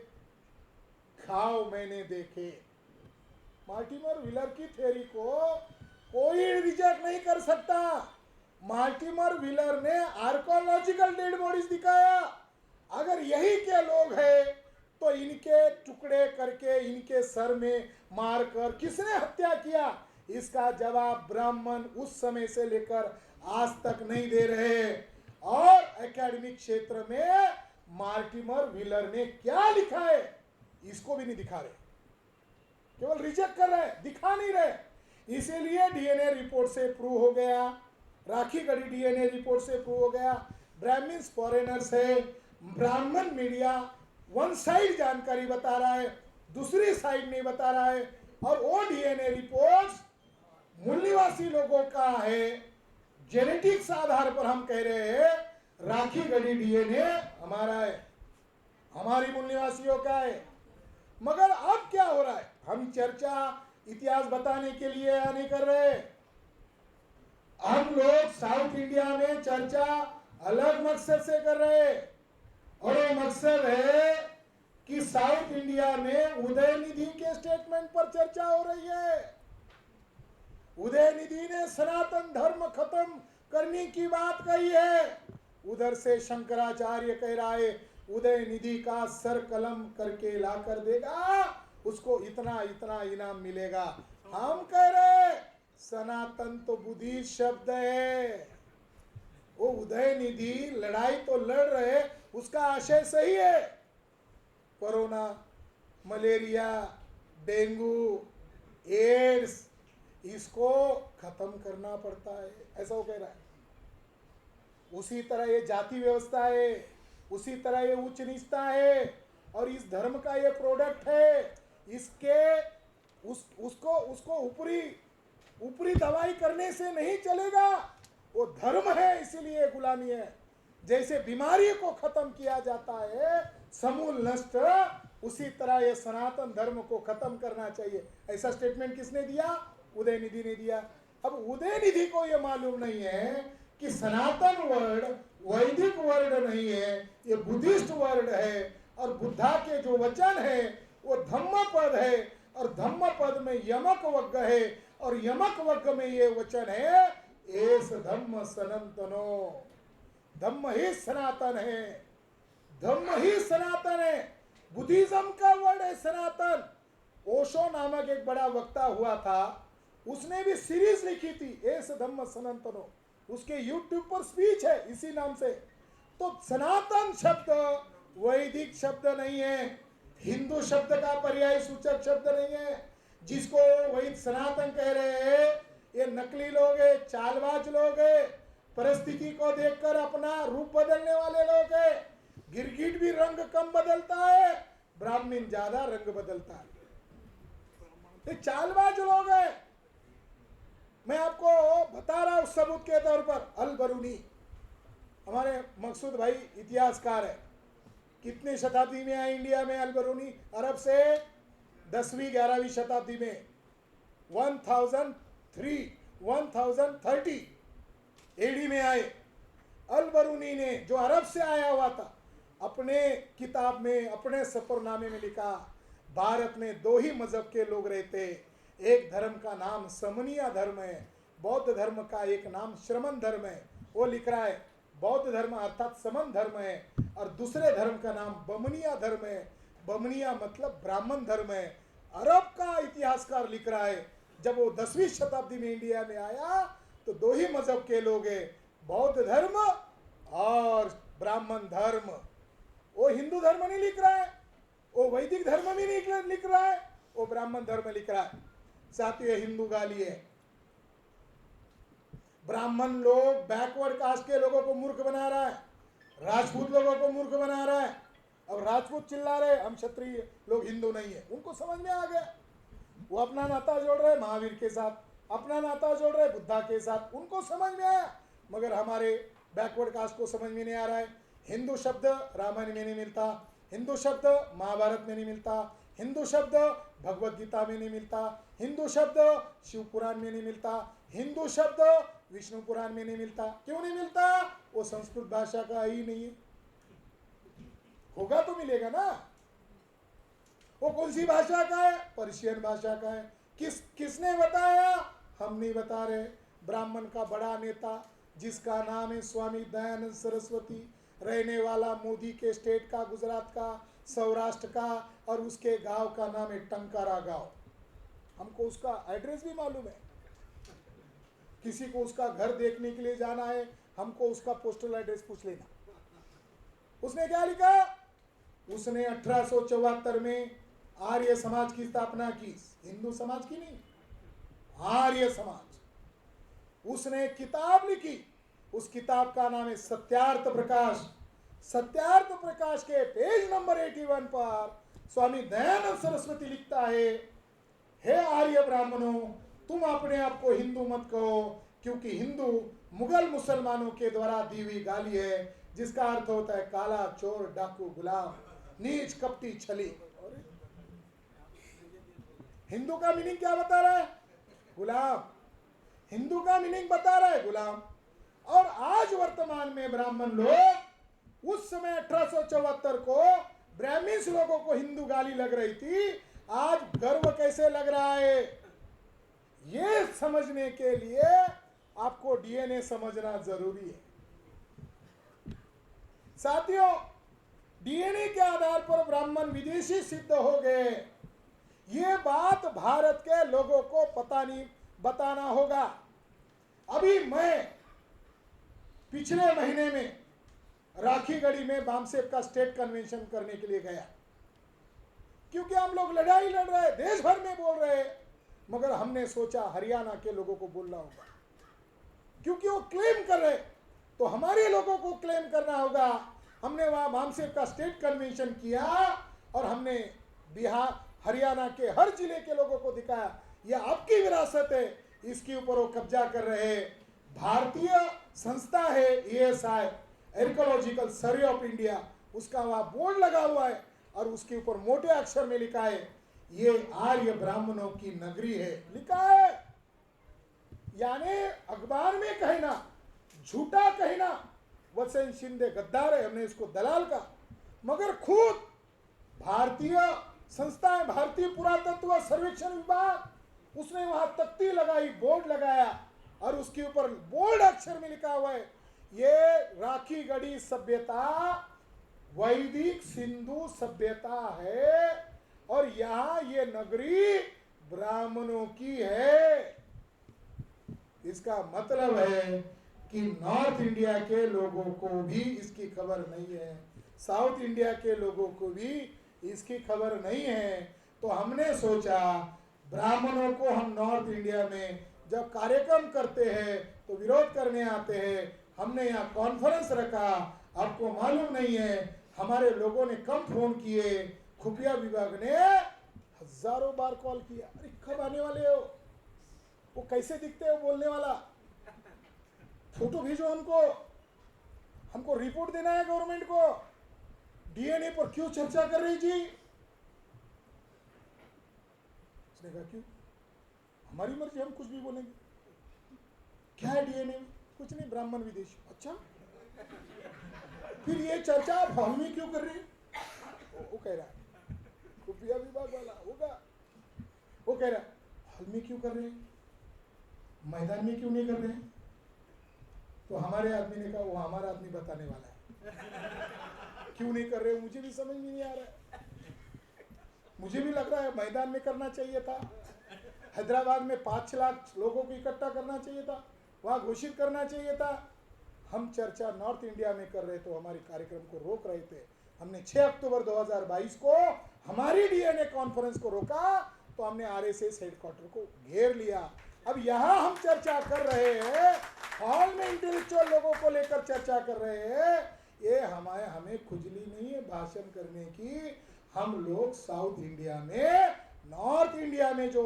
घाव मैंने देखे। मार्टिमर व्हीलर की थ्योरी को कोई रिजेक्ट नहीं कर सकता। मार्टिमर व्हीलर ने आर्कोलॉजिकल डेड बॉडीज दिखाया। अगर यही के लोग हैं तो इनके टुकड़े करके इनके सर में मारकर किसने हत्या किया, इसका जवाब ब्राह्मण उस समय से लेकर आज तक नहीं दे रहे। और एकेडमिक क्षेत्र में मार्टिमर व्हीलर ने क्या लिखा है इसको भी नहीं दिखा रहे, केवल रिजेक्ट कर रहे, दिखा नहीं रहे। इसीलिए डीएनए रिपोर्ट से प्रूव हो गया, राखी गढ़ी डीएनए रिपोर्ट से प्रूव हो गया ब्राह्मण्स फॉरेनर्स है। ब्राह्मण मीडिया वन साइड जानकारी बता रहा है, दूसरी साइड नहीं बता रहा है। और वो डीएनए रिपोर्ट्स मूल निवासी लोगों का है। जेनेटिक्स आधार पर हम कह रहे हैं राखी गढ़ी डीएनए हमारा है, हमारी मूल निवासियों का है। मगर अब क्या हो रहा है, हम चर्चा इतिहास बताने के लिए या नहीं कर रहे। हम लोग साउथ इंडिया में चर्चा अलग मकसद से कर रहे हैं, और वो मकसद है कि साउथ इंडिया में उदयनिधि के स्टेटमेंट पर चर्चा हो रही है। उदयनिधि ने सनातन धर्म खत्म करने की बात कही है। उधर से शंकराचार्य कह रहा है उदयनिधि का सर कलम करके ला कर देगा, उसको इतना इतना इनाम मिलेगा। हम कह रहे सनातन तो बुद्धिस्ट शब्द है। वो उदयनिधि लड़ाई तो लड़ रहे, उसका आशय सही है। कोरोना, मलेरिया, डेंगू, एड्स, इसको खत्म करना पड़ता है, ऐसा वो कह रहा है। उसी तरह ये जाति व्यवस्था है, उसी तरह ये उच्च नीचता है, और इस धर्म का ये प्रोडक्ट है। इसके उसको ऊपरी दवाई करने से नहीं चलेगा। वो धर्म है, इसीलिए गुलामी है। जैसे बीमारी को खत्म किया जाता है समूल नष्ट, उसी तरह ये सनातन धर्म को खत्म करना चाहिए। ऐसा स्टेटमेंट किसने दिया? उदयनिधि ने दिया। अब उदयनिधि को ये मालूम नहीं है कि सनातन वर्ड वैदिक वर्ड नहीं है, ये बुद्धिस्ट वर्ड है। और बुद्धा के जो वचन है वो धम्म पद है, और धम्म पद में यमक वग्ग है, और यमक वग्ग में ये वचन है एस धम्म सनातनो। धम्म ही सनातन है, धम्म ही सनातन है। बुद्धिज्म का वर्ड है सनातन। ओशो नामक एक बड़ा वक्ता हुआ था, उसने भी सीरीज लिखी थी एस धम्म सनातनो। उसके यूट्यूब पर स्पीच है इसी नाम से। तो सनातन शब्द वैदिक शब्द नहीं है, हिंदू शब्द का पर्याय सूचक शब्द नहीं है। जिसको वैद सनातन कह रहे हैं ये नकली लोग है, चालबाज लोग है, परिस्थिति को देखकर अपना रूप बदलने वाले लोग है। गिरगिट भी रंग कम बदलता है, ब्राह्मण ज्यादा रंग बदलता है। ये चालबाज लोग है। मैं आपको बता रहा हूं सबूत के तौर पर। अल बरूनी हमारे मकसूद भाई इतिहासकार है। कितनी शताब्दी में आए इंडिया में अल बरूनी? अरब से 10वीं 11वीं शताब्दी में 1030 एडी में आए। अल बरूनी ने, जो अरब से आया हुआ था, अपने किताब में, अपने सफरनामे में लिखा भारत में 2 ही मजहब के लोग रहते। एक धर्म का नाम समनिया धर्म है, बौद्ध धर्म का एक नाम श्रमण धर्म है। वो लिख रहा है बौद्ध धर्म अर्थात समन धर्म है, और दूसरे धर्म का नाम बमनिया धर्म है। बमनिया मतलब ब्राह्मण धर्म है। अरब का इतिहासकार लिख रहा है जब वो 10वीं शताब्दी में इंडिया में आया तो दो ही मजहब के लोग हैं, बौद्ध धर्म और ब्राह्मण धर्म। वो हिंदू धर्म नहीं लिख रहा है, वो वैदिक धर्म भी नहीं लिख रहा है, वो ब्राह्मण धर्म लिख रहा है। साथियों, हिंदू गाली है। ब्राह्मण लोग बैकवर्ड कास्ट के लोगों को मूर्ख बना रहा है, राजपूत लोगों को मूर्ख बना रहा है। अब राजपूत चिल्ला रहे हम क्षत्रिय लोग हिंदू नहीं है, उनको समझ में आ गया। वो अपना नाता जोड़ रहे महावीर के साथ, अपना नाता जोड़ रहे बुद्धा के साथ, उनको समझ में आया। मगर हमारे बैकवर्ड कास्ट को समझ में नहीं आ रहा है। हिंदू शब्द रामायण में नहीं मिलता, हिंदू शब्द महाभारत में नहीं मिलता, हिंदू शब्द भगवत गीता में नहीं मिलता, हिंदू शब्द शिव पुराण में नहीं मिलता, हिंदू शब्द विष्णु पुराण में नहीं मिलता। क्यों नहीं मिलता? वो संस्कृत भाषा का ही नहीं है। होगा तो मिलेगा ना। वो कौन सी भाषा का है? पर्शियन भाषा का है। किसने बताया? हम नहीं बता रहे। ब्राह्मण का बड़ा नेता जिसका नाम है स्वामी दयानंद सरस्वती, रहने वाला मोदी के स्टेट का, गुजरात का, सौराष्ट्र का, और उसके गांव का नाम है टंकारा गांव। हमको उसका एड्रेस भी मालूम है। किसी को उसका घर देखने के लिए जाना है, हमको उसका पोस्टल एड्रेस पूछ लेना। उसने क्या लिखा? उसने 1874 में आर्य समाज की स्थापना की, हिंदू समाज की नहीं, आर्य समाज। उसने किताब लिखी, उस किताब का नाम है सत्यार्थ प्रकाश। सत्यार्थ प्रकाश के पेज नंबर 81 पर स्वामी दयानंद सरस्वती लिखता है, हे आर्य ब्राह्मणों, तुम अपने आप को हिंदू मत कहो, क्योंकि हिंदू मुगल मुसलमानों के द्वारा दी हुई गाली है, जिसका अर्थ होता है काला, चोर, डाकू, गुलाम, नीच, कपटी, छली। हिंदू का मीनिंग क्या बता रहा है? गुलाम। हिंदू का मीनिंग बता रहा है गुलाम। और आज वर्तमान में ब्राह्मण लोग, उस समय 1874 को ब्राह्मण लोगों को हिंदू गाली लग रही थी, आज गर्व कैसे लग रहा है? ये समझने के लिए आपको डीएनए समझना जरूरी है। साथियों, डीएनए के आधार पर ब्राह्मण विदेशी सिद्ध हो गए। ये बात भारत के लोगों को पता नहीं, बताना होगा। अभी मैं पिछले महीने में राखीगढ़ी में बामसेब का स्टेट कन्वेंशन करने के लिए गया, क्योंकि हम लोग लड़ाई लड़ रहे, देश भर में बोल रहे, मगर हमने सोचा हरियाणा के लोगों को बोलना होगा, क्योंकि वो क्लेम कर रहे, तो हमारे लोगों को क्लेम करना होगा। हमने वहां बामसेब का स्टेट कन्वेंशन किया और हमने बिहार, हरियाणा के हर जिले के लोगों को दिखाया, यह आपकी विरासत है, इसके ऊपर वो कब्जा कर रहे। भारतीय संस्था है ESI, archaeological survey of India, उसका वहां बोर्ड लगा हुआ है और उसके ऊपर मोटे अक्षर में लिखा है, ये आर्य ब्राह्मणों की नगरी है, लिखा है। यानी अखबार में कहना, झूठा कहना, वत्सन शिंदे गद्दार है, हमने इसको दलाल का, मगर खुद भारतीय संस्था है, भारतीय पुरातत्व सर्वेक्षण विभाग, उसने वहां तख्ती लगाई, बोर्ड लगाया और उसके ऊपर बोल्ड अक्षर में लिखा हुआ है, ये राखीगढ़ी सभ्यता वैदिक सिंधु सभ्यता है और यहाँ ये नगरी ब्राह्मणों की है। इसका मतलब है कि नॉर्थ इंडिया के लोगों को भी इसकी खबर नहीं है, साउथ इंडिया के लोगों को भी इसकी खबर नहीं है। तो हमने सोचा ब्राह्मणों को हम नॉर्थ इंडिया में जब कार्यक्रम करते हैं तो विरोध करने आते हैं, हमने यहाँ कॉन्फ्रेंस रखा। आपको मालूम नहीं है, हमारे लोगों ने कम फोन किए, खुफिया विभाग ने हजारों बार कॉल किया, अरे कब आने वाले हो, वो कैसे दिखते हो बोलने वाला, फोटो भेजो हमको, हमको रिपोर्ट देना है गवर्नमेंट को, डीएनए पर क्यों चर्चा कर रही जी? उसने कहा क्यों, हमारी मर्जी, हम कुछ भी बोलेंगे। क्या है डीएनए? कुछ नहीं, ब्राह्मण विदेशी। अच्छा, फिर ये चर्चा आप हॉल में क्यों कर रहे हैं? वो कह रहा है, खुफिया विभाग वाला होगा, वो कह रहा है हॉल में क्यों कर रहे हैं, मैदान में क्यों नहीं कर रहे हैं? तो हमारे आदमी ने कहा वो हमारा आदमी बताने वाला है क्यों नहीं कर रहे हो, मुझे भी समझ में नहीं आ रहा है, मुझे भी लग रहा है मैदान में करना चाहिए था, हैदराबाद में 5 लाख लोगों को इकट्ठा करना चाहिए था, वहाँ घोषित करना चाहिए था। हम चर्चा नॉर्थ इंडिया में कर रहे तो हमारे कार्यक्रम को रोक रहे थे। हमने 6 अक्टूबर 2022 को हमारी डीएनए कॉन्फ्रेंस को रोका तो हमने आरएसएस हेडक्वार्टर को घेर लिया। अब यहाँ हम चर्चा कर रहे हैं, हॉल में इंटेलेक्चुअल लोगों को लेकर चर्चा कर रहे हैं। ये हमें खुजली नहीं है भाषण करने की। हम लोग साउथ इंडिया में, नॉर्थ इंडिया में जो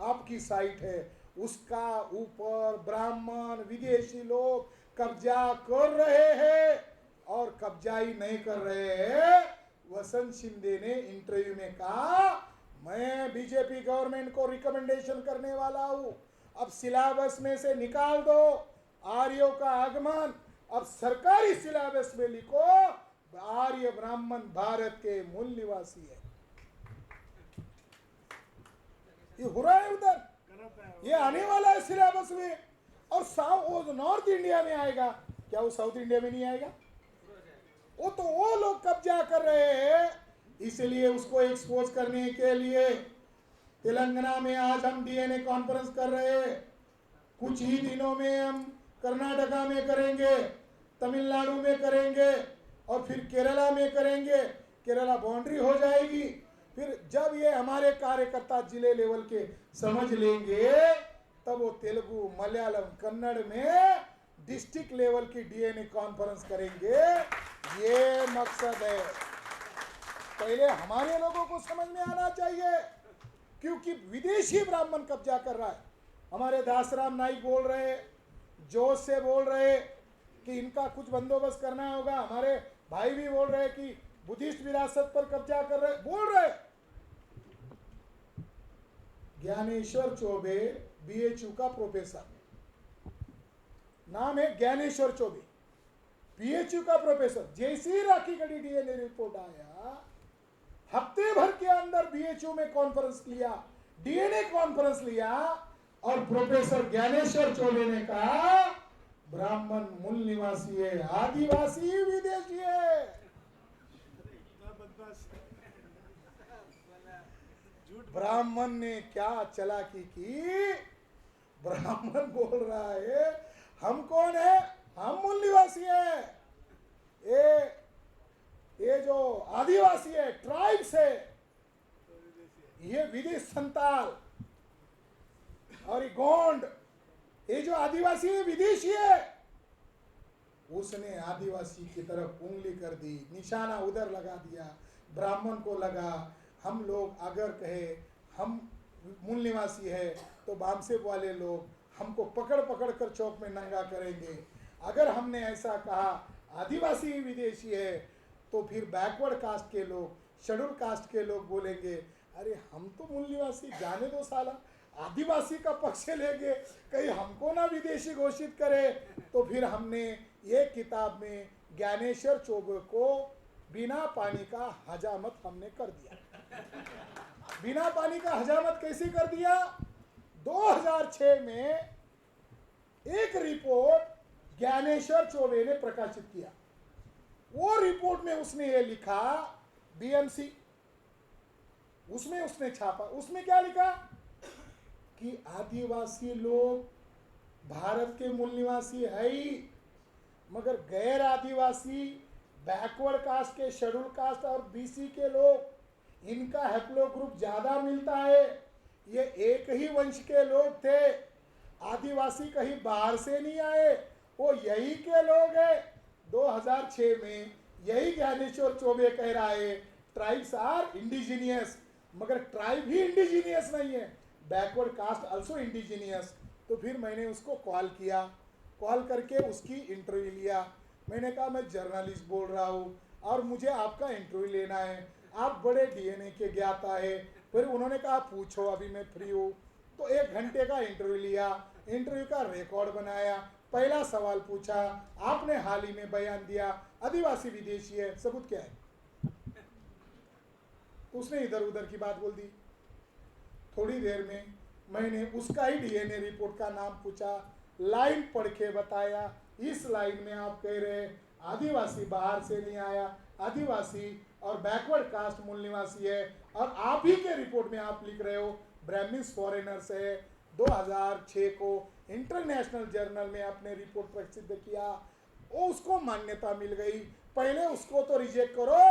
आपकी साइट है उसका ऊपर ब्राह्मण विदेशी लोग कब्जा कर रहे हैं और कब्जा ही नहीं कर रहे हैं। वसंत शिंदे ने इंटरव्यू में कहा मैं बीजेपी गवर्नमेंट को रिकमेंडेशन करने वाला हूं, अब सिलेबस में से निकाल दो आर्यों का आगमन, अब सरकारी सिलेबस में लिखो आर्य ब्राह्मण भारत के मूल निवासी है। ये हो रहा है उधर, ये आने वाला है सिलेबस में। और वो नॉर्थ इंडिया में आएगा, क्या वो साउथ इंडिया में नहीं आएगा? वो तो वो लोग कब्जा कर रहे हैं। इसलिए उसको एक्सपोज करने के लिए तेलंगाना में आज हम डीएनए कॉन्फ्रेंस कर रहे हैं। कुछ ही दिनों में हम कर्नाटका में करेंगे, तमिलनाडु में करेंगे और फिर केरला में करेंगे। केरला बाउंड्री हो जाएगी। फिर जब ये हमारे कार्यकर्ता जिले लेवल के समझ लेंगे तब वो तेलुगु, मलयालम, कन्नड़ में डिस्ट्रिक्ट लेवल की डीएनए कॉन्फ्रेंस करेंगे। ये मकसद है। पहले हमारे लोगों को समझ में आना चाहिए, क्योंकि विदेशी ब्राह्मण कब्जा कर रहा है। हमारे दासराम नाइक बोल रहे, जोश से बोल रहे कि इनका कुछ बंदोबस्त करना होगा। हमारे भाई भी बोल रहे कि बुद्धिस्ट विरासत पर कब्जा कर रहे, बोल रहे। ज्ञानेश्वर चौबे बीएचयू का प्रोफेसर, नाम है ज्ञानेश्वर चौबे, बीएचयू का प्रोफेसर। जैसे ही राखी गढ़ी डीएनए रिपोर्ट आया, हफ्ते भर के अंदर बीएचयू में कॉन्फ्रेंस लिया, डीएनए कॉन्फ्रेंस लिया और प्रोफेसर ज्ञानेश्वर चौबे ने कहा ब्राह्मण मूल निवासी है, आदिवासी विदेशी है। ब्राह्मण ने क्या चालाकी की, ब्राह्मण बोल रहा है हम कौन है, हम मूल निवासी है। ये जो आदिवासी है, ट्राइब्स है, ये विदेश संताल और ये गोंड, ये जो आदिवासी है विदेशी है। उसने आदिवासी की तरफ उंगली कर दी, निशाना उधर लगा दिया, ब्राह्मण को लगा हम लोग अगर कहे हम मूल निवासी है तो बामसेप वाले लोग हमको पकड़ पकड़ कर चौक में नंगा करेंगे। अगर हमने ऐसा कहा आदिवासी विदेशी है तो फिर बैकवर्ड कास्ट के लोग, शेड्यूल कास्ट के लोग बोलेंगे अरे हम तो मूल निवासी, जाने दो साला, आदिवासी का पक्ष लेंगे, कहीं हमको ना विदेशी घोषित करे। तो फिर हमने ये किताब में ज्ञानेश्वर चौबे को बिना पानी का हजामत हमने कर दिया। बिना पानी का हजामत कैसे कर दिया? 2006 में एक रिपोर्ट ज्ञानेश्वर चौबे ने प्रकाशित किया। वो रिपोर्ट में उसने ये लिखा, बीएमसी, उसमें उसने छापा, उसमें क्या लिखा कि आदिवासी लोग भारत के मूल निवासी है ही, मगर गैर आदिवासी, बैकवर्ड कास्ट के, शेड्यूल कास्ट और बीसी के लोग, इनका हैप्लो ग्रुप ज्यादा मिलता है। ये एक ही वंश के लोग थे, आदिवासी कहीं बाहर से नहीं आए, वो यही के लोग हैं। 2006 में यही ज्ञानेश्वर चौबे कह रहा है ट्राइब्स आर इंडिजीनियस, मगर ट्राइब ही इंडिजीनियस नहीं है, बैकवर्ड कास्ट आल्सो इंडिजीनियस। तो फिर मैंने उसको कॉल किया, कॉल करके उसकी इंटरव्यू लिया। मैंने कहा मैं जर्नलिस्ट बोल रहा हूँ और मुझे आपका इंटरव्यू लेना है, आप बड़े डीएनए के ज्ञाता है। फिर उन्होंने कहा पूछो, अभी मैं फ्री हूँ। तो 1 घंटे का इंटरव्यू लिया, इंटरव्यू का रिकॉर्ड बनाया। पहला सवाल पूछा, आपने हाल ही में बयान दिया आदिवासी विदेशी है, सबूत क्या है? तो उसने इधर उधर की बात बोल दी। थोड़ी देर में मैंने उसका ही डीएनए रिपोर्ट का नाम पूछा, लाइन पढ़ के बताया, इस लाइन में आप कह रहे आदिवासी बाहर से नहीं आया, आदिवासी और बैकवर्ड कास्ट मूल निवासी है, और आप ही के रिपोर्ट में आप लिख रहे हो ब्राह्मिन्स फॉरेनर्स है, 2006 को इंटरनेशनल जर्नल में आपने रिपोर्ट प्रसिद्ध किया, वो उसको मान्यता मिल गई। पहले उसको तो रिजेक्ट करो,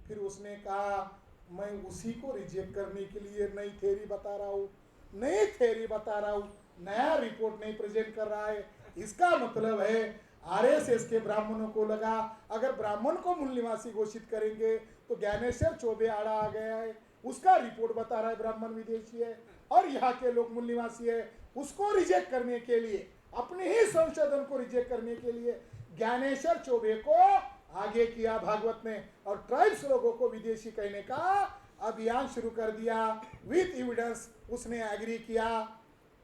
फिर उसने कहा मैं उसी को रिजेक्ट करने के लिए नई थ्योरी बता रहा हूँ, नई थ्योरी बता रहा हूँ, नया रिपोर्ट नहीं प्रेजेंट कर रहा है। इसका मतलब है आरएसएस के ब्राह्मणों को लगा अगर ब्राह्मण को मूल निवासी घोषित करेंगे तो ज्ञानेश्वर चौबे आड़ा आ गया है, उसका रिपोर्ट बता रहा है ब्राह्मण विदेशी है और यहाँ के लोग मूल निवासी है। उसको रिजेक्ट करने के लिए, अपने ही संशोधन को रिजेक्ट करने के लिए ज्ञानेश्वर चौबे को आगे किया भागवत ने, और ट्राइब्स लोगों को विदेशी कहने का अभियान शुरू कर दिया विथ एविडेंस। उसने एग्री किया,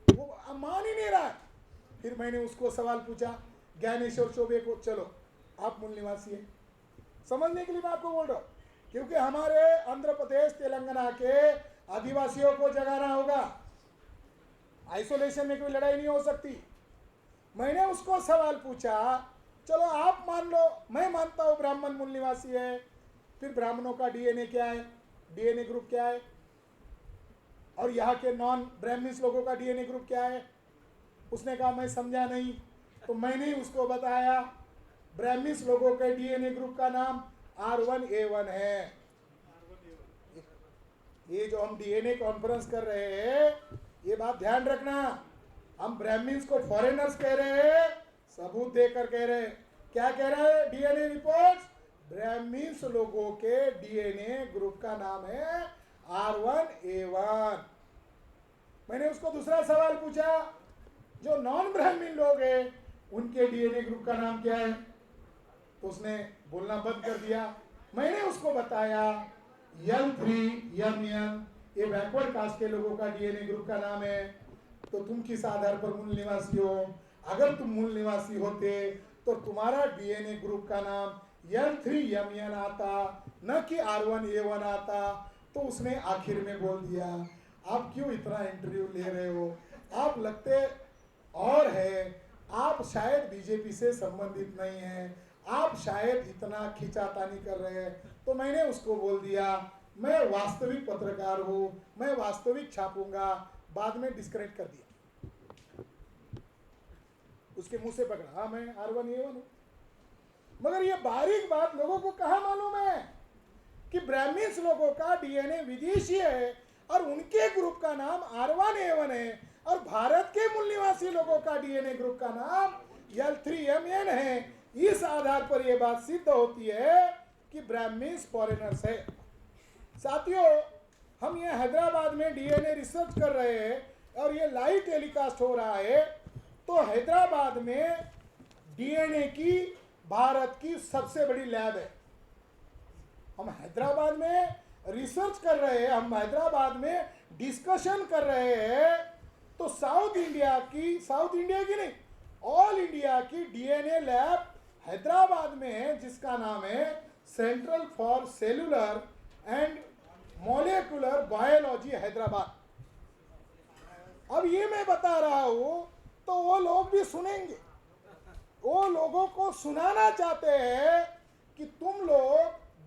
वो मान ही नहीं रहा। फिर मैंने उसको सवाल पूछा ज्ञानेश्वर चौबे को, चलो आप मूल निवासी है, समझने के लिए मैं आपको बोल रहा हूँ, क्योंकि हमारे आंध्र प्रदेश तेलंगाना के आदिवासियों को जगाना होगा, आइसोलेशन में कोई लड़ाई नहीं हो सकती। मैंने उसको सवाल पूछा, चलो आप मान लो, मैं मानता हूँ ब्राह्मण मूल निवासी है, फिर ब्राह्मणों का डीएनए क्या है, डीएनए ग्रुप क्या है, और यहाँ के नॉन ब्राह्मण्स लोगों का डीएनए ग्रुप क्या है। उसने कहा मैं समझा नहीं, तो मैंने उसको बताया ब्राह्मण्स लोगों के डीएनए ग्रुप का नाम R1A1 है। ये जो हम डीएनए कॉन्फ्रेंस कर रहे हैं, ये बात ध्यान रखना, हम ब्राह्मण्स को फॉरेनर्स कह रहे हैं, सबूत देकर कह रहे हैं। क्या कह रहे हैं डीएनए रिपोर्ट्स? ब्राह्मण्स लोगों के डीएनए ग्रुप का नाम है R1A1। मैंने उसको दूसरा सवाल पूछा, जो नॉन ब्राह्मण लोग हैं उनके डीएनए ग्रुप का नाम क्या है, तो उसने बोलना बंद कर दिया। मैंने उसको बताया L3MN, ये बैकवर्ड कास्ट के लोगों का डीएनए ग्रुप का नाम है। तो तुम किस आधार पर मूल निवासी हो? अगर तुम मूल निवासी होते तो तुम्हारा डीएनए ग्रुप का नाम L3MN आता, न कि R1A1 आता। तो उसने आखिर में बोल दिया, आप क्यों इतना इंटरव्यू ले रहे हो, आप लगते और है, आप शायद बीजेपी से संबंधित नहीं हैं, आप शायद इतना खिंचातानी कर रहे हैं। तो मैंने उसको बोल दिया मैं वास्तविक पत्रकार हूँ, मैं वास्तविक छापूंगा। बाद में डिस्कनेक्ट कर दिया, उसके मुंह से पकड़ा, हाँ मैं R1A1 हूँ। मगर ये बारीक बात लोगों को कहाँ मालूम है कि ब्राह्मण्स लोगों का डीएनए विदेशी है और उनके ग्रुप का नाम R1A1 है, और भारत के मूल निवासी लोगों का डीएनए ग्रुप का नाम L3MN है। इस आधार पर यह बात सिद्ध होती है कि ब्राह्मण्स फॉरेनर्स है। साथियों, हम ये हैदराबाद में डीएनए रिसर्च कर रहे हैं और ये लाइव टेलीकास्ट हो रहा है। तो हैदराबाद में डीएनए की भारत की सबसे बड़ी लैब है। हम हैदराबाद में रिसर्च कर रहे हैं, हम हैदराबाद में डिस्कशन कर रहे हैं। तो साउथ इंडिया की नहीं, ऑल इंडिया की डीएनए लैब हैदराबाद में है, जिसका नाम है central for cellular and molecular biology Hyderabad. अब ये मैं बता रहा हूं तो वो लोग भी सुनेंगे, वो लोगों को सुनाना चाहते हैं कि तुम लोग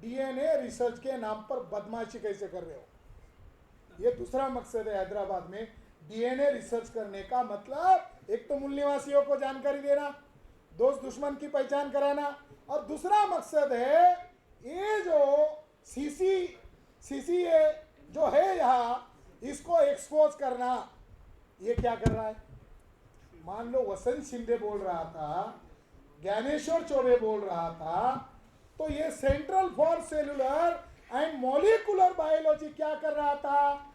डीएनए रिसर्च के नाम पर बदमाशी कैसे कर रहे हो। ये दूसरा मकसद है हैदराबाद में डीएनए रिसर्च करने का। मतलब एक तो मूल निवासियों को जानकारी देना, दोस्त दुश्मन की पहचान कराना, और दूसरा मकसद है ये जो सीसीए जो है यहाँ, इसको एक्सपोज करना। ये क्या कर रहा है? मान लो वसंत शिंदे बोल रहा था, ज्ञानेश्वर चौबे बोल रहा था, तो ये central for cellular and molecular biology क्या कर रहा था?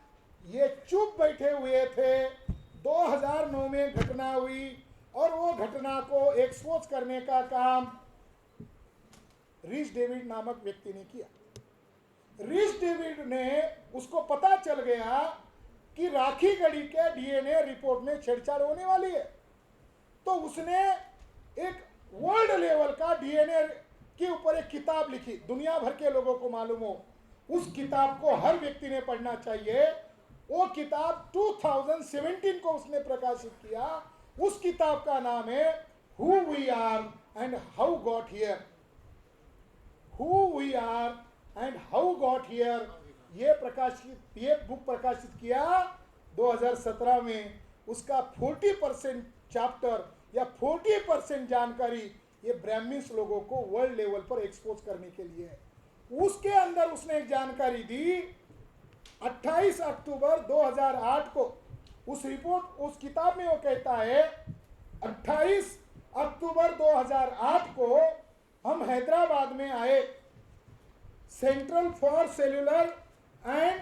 ये चुप बैठे हुए थे। 2009 में घटना हुई और वो घटना को एक्सपोज करने का काम रिच डेविड नामक व्यक्ति ने किया। रिच डेविड ने, उसको पता चल गया कि राखी गढ़ी के डीएनए रिपोर्ट में छेड़छाड़ होने वाली है, तो उसने एक वर्ल्ड लेवल का डीएनए के ऊपर एक किताब लिखी, दुनिया भर के लोगों को मालूम हो। उस किताब को हर व्यक्ति ने पढ़ना चाहिए। वो किताब 2017 को उसने प्रकाशित किया। उस किताब का नाम है who we are and how got here. Who we are and how got here, ये बुक प्रकाशित किया 2017 में उसका 40% चैप्टर या 40% जानकारी ये ब्राह्मण्स लोगों को वर्ल्ड लेवल पर एक्सपोज करने के लिए है। उसके अंदर उसने एक जानकारी दी 28 अक्टूबर 2008 को। उस रिपोर्ट, उस किताब में वो कहता है 28 अक्टूबर 2008 को हम हैदराबाद में आए, central for cellular and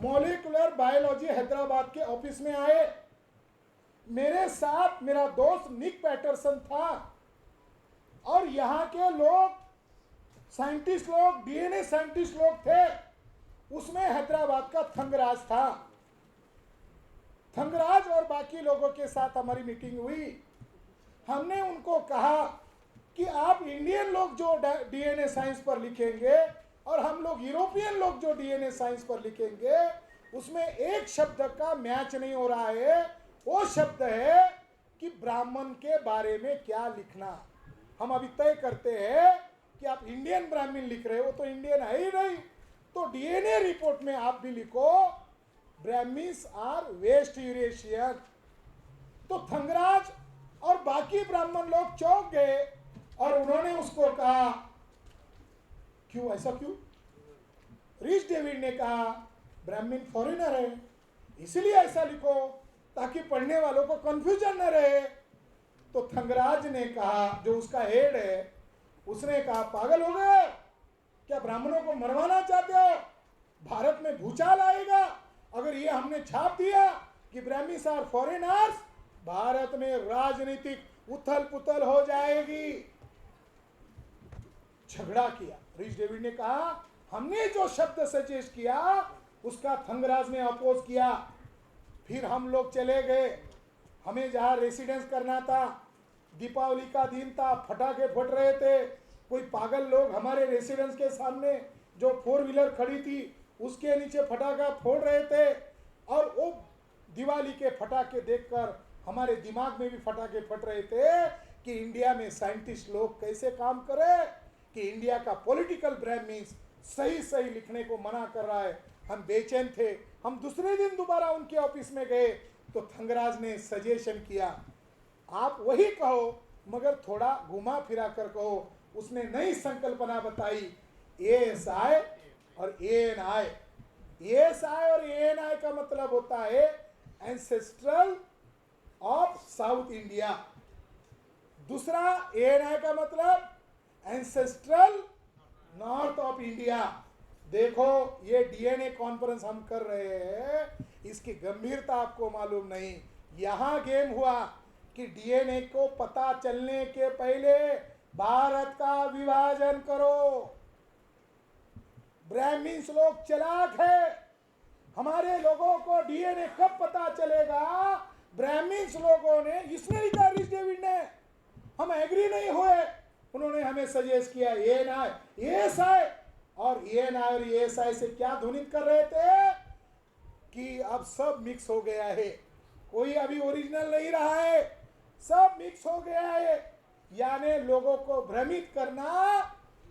molecular biology Hyderabad के ऑफिस में आए। मेरे साथ मेरा दोस्त निक पैटरसन था और यहाँ के लोग, साइंटिस्ट लोग, डीएनए साइंटिस्ट लोग थे। उसमें हैदराबाद का थंगराज था। थंगराज और बाकी लोगों के साथ हमारी मीटिंग हुई। हमने उनको कहा कि आप इंडियन लोग जो डीएनए साइंस पर लिखेंगे और हम लोग यूरोपियन लोग जो डीएनए साइंस पर लिखेंगे, उसमें एक शब्द का मैच नहीं हो रहा है। वो शब्द है कि ब्राह्मण के बारे में क्या लिखना। हम अभी तय करते हैं कि आप इंडियन ब्राह्मण लिख रहे हो, तो इंडियन है ही नहीं, तो डीएनए रिपोर्ट में आप भी लिखो ब्राह्मीस आर वेस्ट यूरेशियन। तो थंगराज और बाकी ब्राह्मण लोग चौंक गए और उन्होंने उसको कहा, क्यों ऐसा क्यों? रिच डेविड ने कहा ब्राह्मण फॉरेनर है, इसलिए ऐसा लिखो ताकि पढ़ने वालों को कंफ्यूजन न रहे। तो थंगराज ने कहा, जो उसका हेड है, उसने कहा पागल हो गए क्या? ब्राह्मणों को मरवाना चाहते हो? भारत में भूचाल आएगा अगर ये हमने छाप दिया कि ब्राह्मीस आर फॉरेनर्स। भारत में राजनीतिक उथल पुथल हो जाएगी। झगड़ा किया। रिच डेविड ने कहा हमने जो शब्द सजेस्ट किया उसका थंगराज ने अपोज किया। फिर हम लोग चले गए। हमें जहाँ रेसिडेंस करना था, दीपावली का दिन था, फटाके फट रहे थे। कोई पागल लोग हमारे रेसिडेंस के सामने जो 4 व्हीलर खड़ी थी उसके नीचे फटाका फोड़ रहे थे। और वो दिवाली के फटाके देखकर हमारे दिमाग में भी फटाके फट रहे थे कि इंडिया में साइंटिस्ट लोग कैसे काम करें, कि इंडिया का पॉलिटिकल ब्राह्मीस सही सही लिखने को मना कर रहा है। हम बेचैन थे। हम दूसरे दिन दोबारा उनके ऑफिस में गए तो थंगराज ने सजेशन किया, आप वही कहो मगर थोड़ा घुमा फिरा कर कहो। उसने नई संकल्पना बताई, एएसआई और एएनआई। एएसआई और एएनआई का मतलब होता है एंसेस्ट्रल ऑफ साउथ इंडिया। दूसरा एएनआई का मतलब एंसेस्ट्रल नॉर्थ ऑफ इंडिया। देखो ये डीएनए कॉन्फ्रेंस हम कर रहे हैं, इसकी गंभीरता आपको मालूम नहीं। यहां गेम हुआ कि डीएनए को पता चलने के पहले भारत का विभाजन करो। ब्राह्मीस लोग चालाक है। हमारे लोगों को डीएनए कब पता चलेगा? ब्राह्मीस लोगों ने, इसने लिखा रिच डेविड ने, हम एग्री नहीं हुए। उन्होंने हमें सजेस्ट किया एएनआई, एएसआई। और एएनआई और एएसआई से क्या ध्वनित कर रहे थे कि अब सब मिक्स हो गया है, कोई अभी ओरिजिनल नहीं रहा है, सब मिक्स हो गया है। यानी लोगों को भ्रमित करना।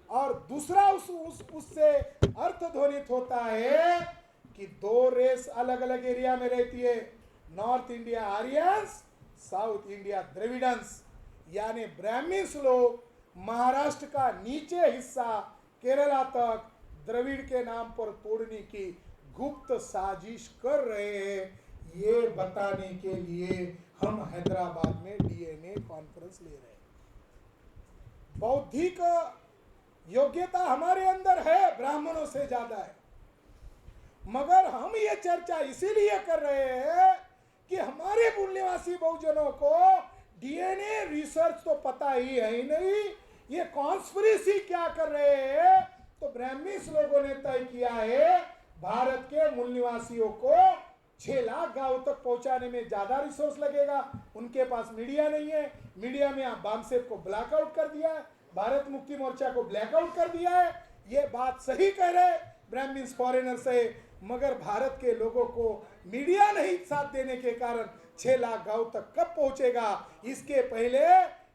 और दूसरा उससे अर्थ ध्वनित होता है कि 2 रेस अलग अलग एरिया में रहती है, north India Aryans, south India Dravidians. यानी ब्राह्मीस लोग महाराष्ट्र का नीचे हिस्सा केरला तक द्रविड़ के नाम पर तोड़ने की गुप्त साजिश कर रहे हैं। ये बताने के लिए हम हैदराबाद में डीएनए कॉन्फ्रेंस ले रहे हैं। बौद्धिक योग्यता हमारे अंदर है, ब्राह्मणों से ज्यादा है, मगर हम ये चर्चा इसीलिए कर रहे हैं कि हमारे मूल निवासी बहुजनों को डीएनए रिसर्च तो पता ही है ही नहीं, ये कॉन्स्पिरेसी क्या कर रहे हैं। तो ब्राह्मीस लोगों ने तय किया है भारत के मूल निवासियों को 6 लाख गांव तक पहुंचाने में ज्यादा रिसोर्स लगेगा। उनके पास मीडिया नहीं है। मीडिया में आप बामसेफ को ब्लैकआउट कर दिया है, भारत मुक्ति मोर्चा को ब्लैकआउट कर दिया है। ये बात सही कह रहे ब्राह्मीस फॉरेनर से, मगर भारत के लोगों को मीडिया नहीं साथ देने के कारण 6 लाख गांव तक कब पहुंचेगा, इसके पहले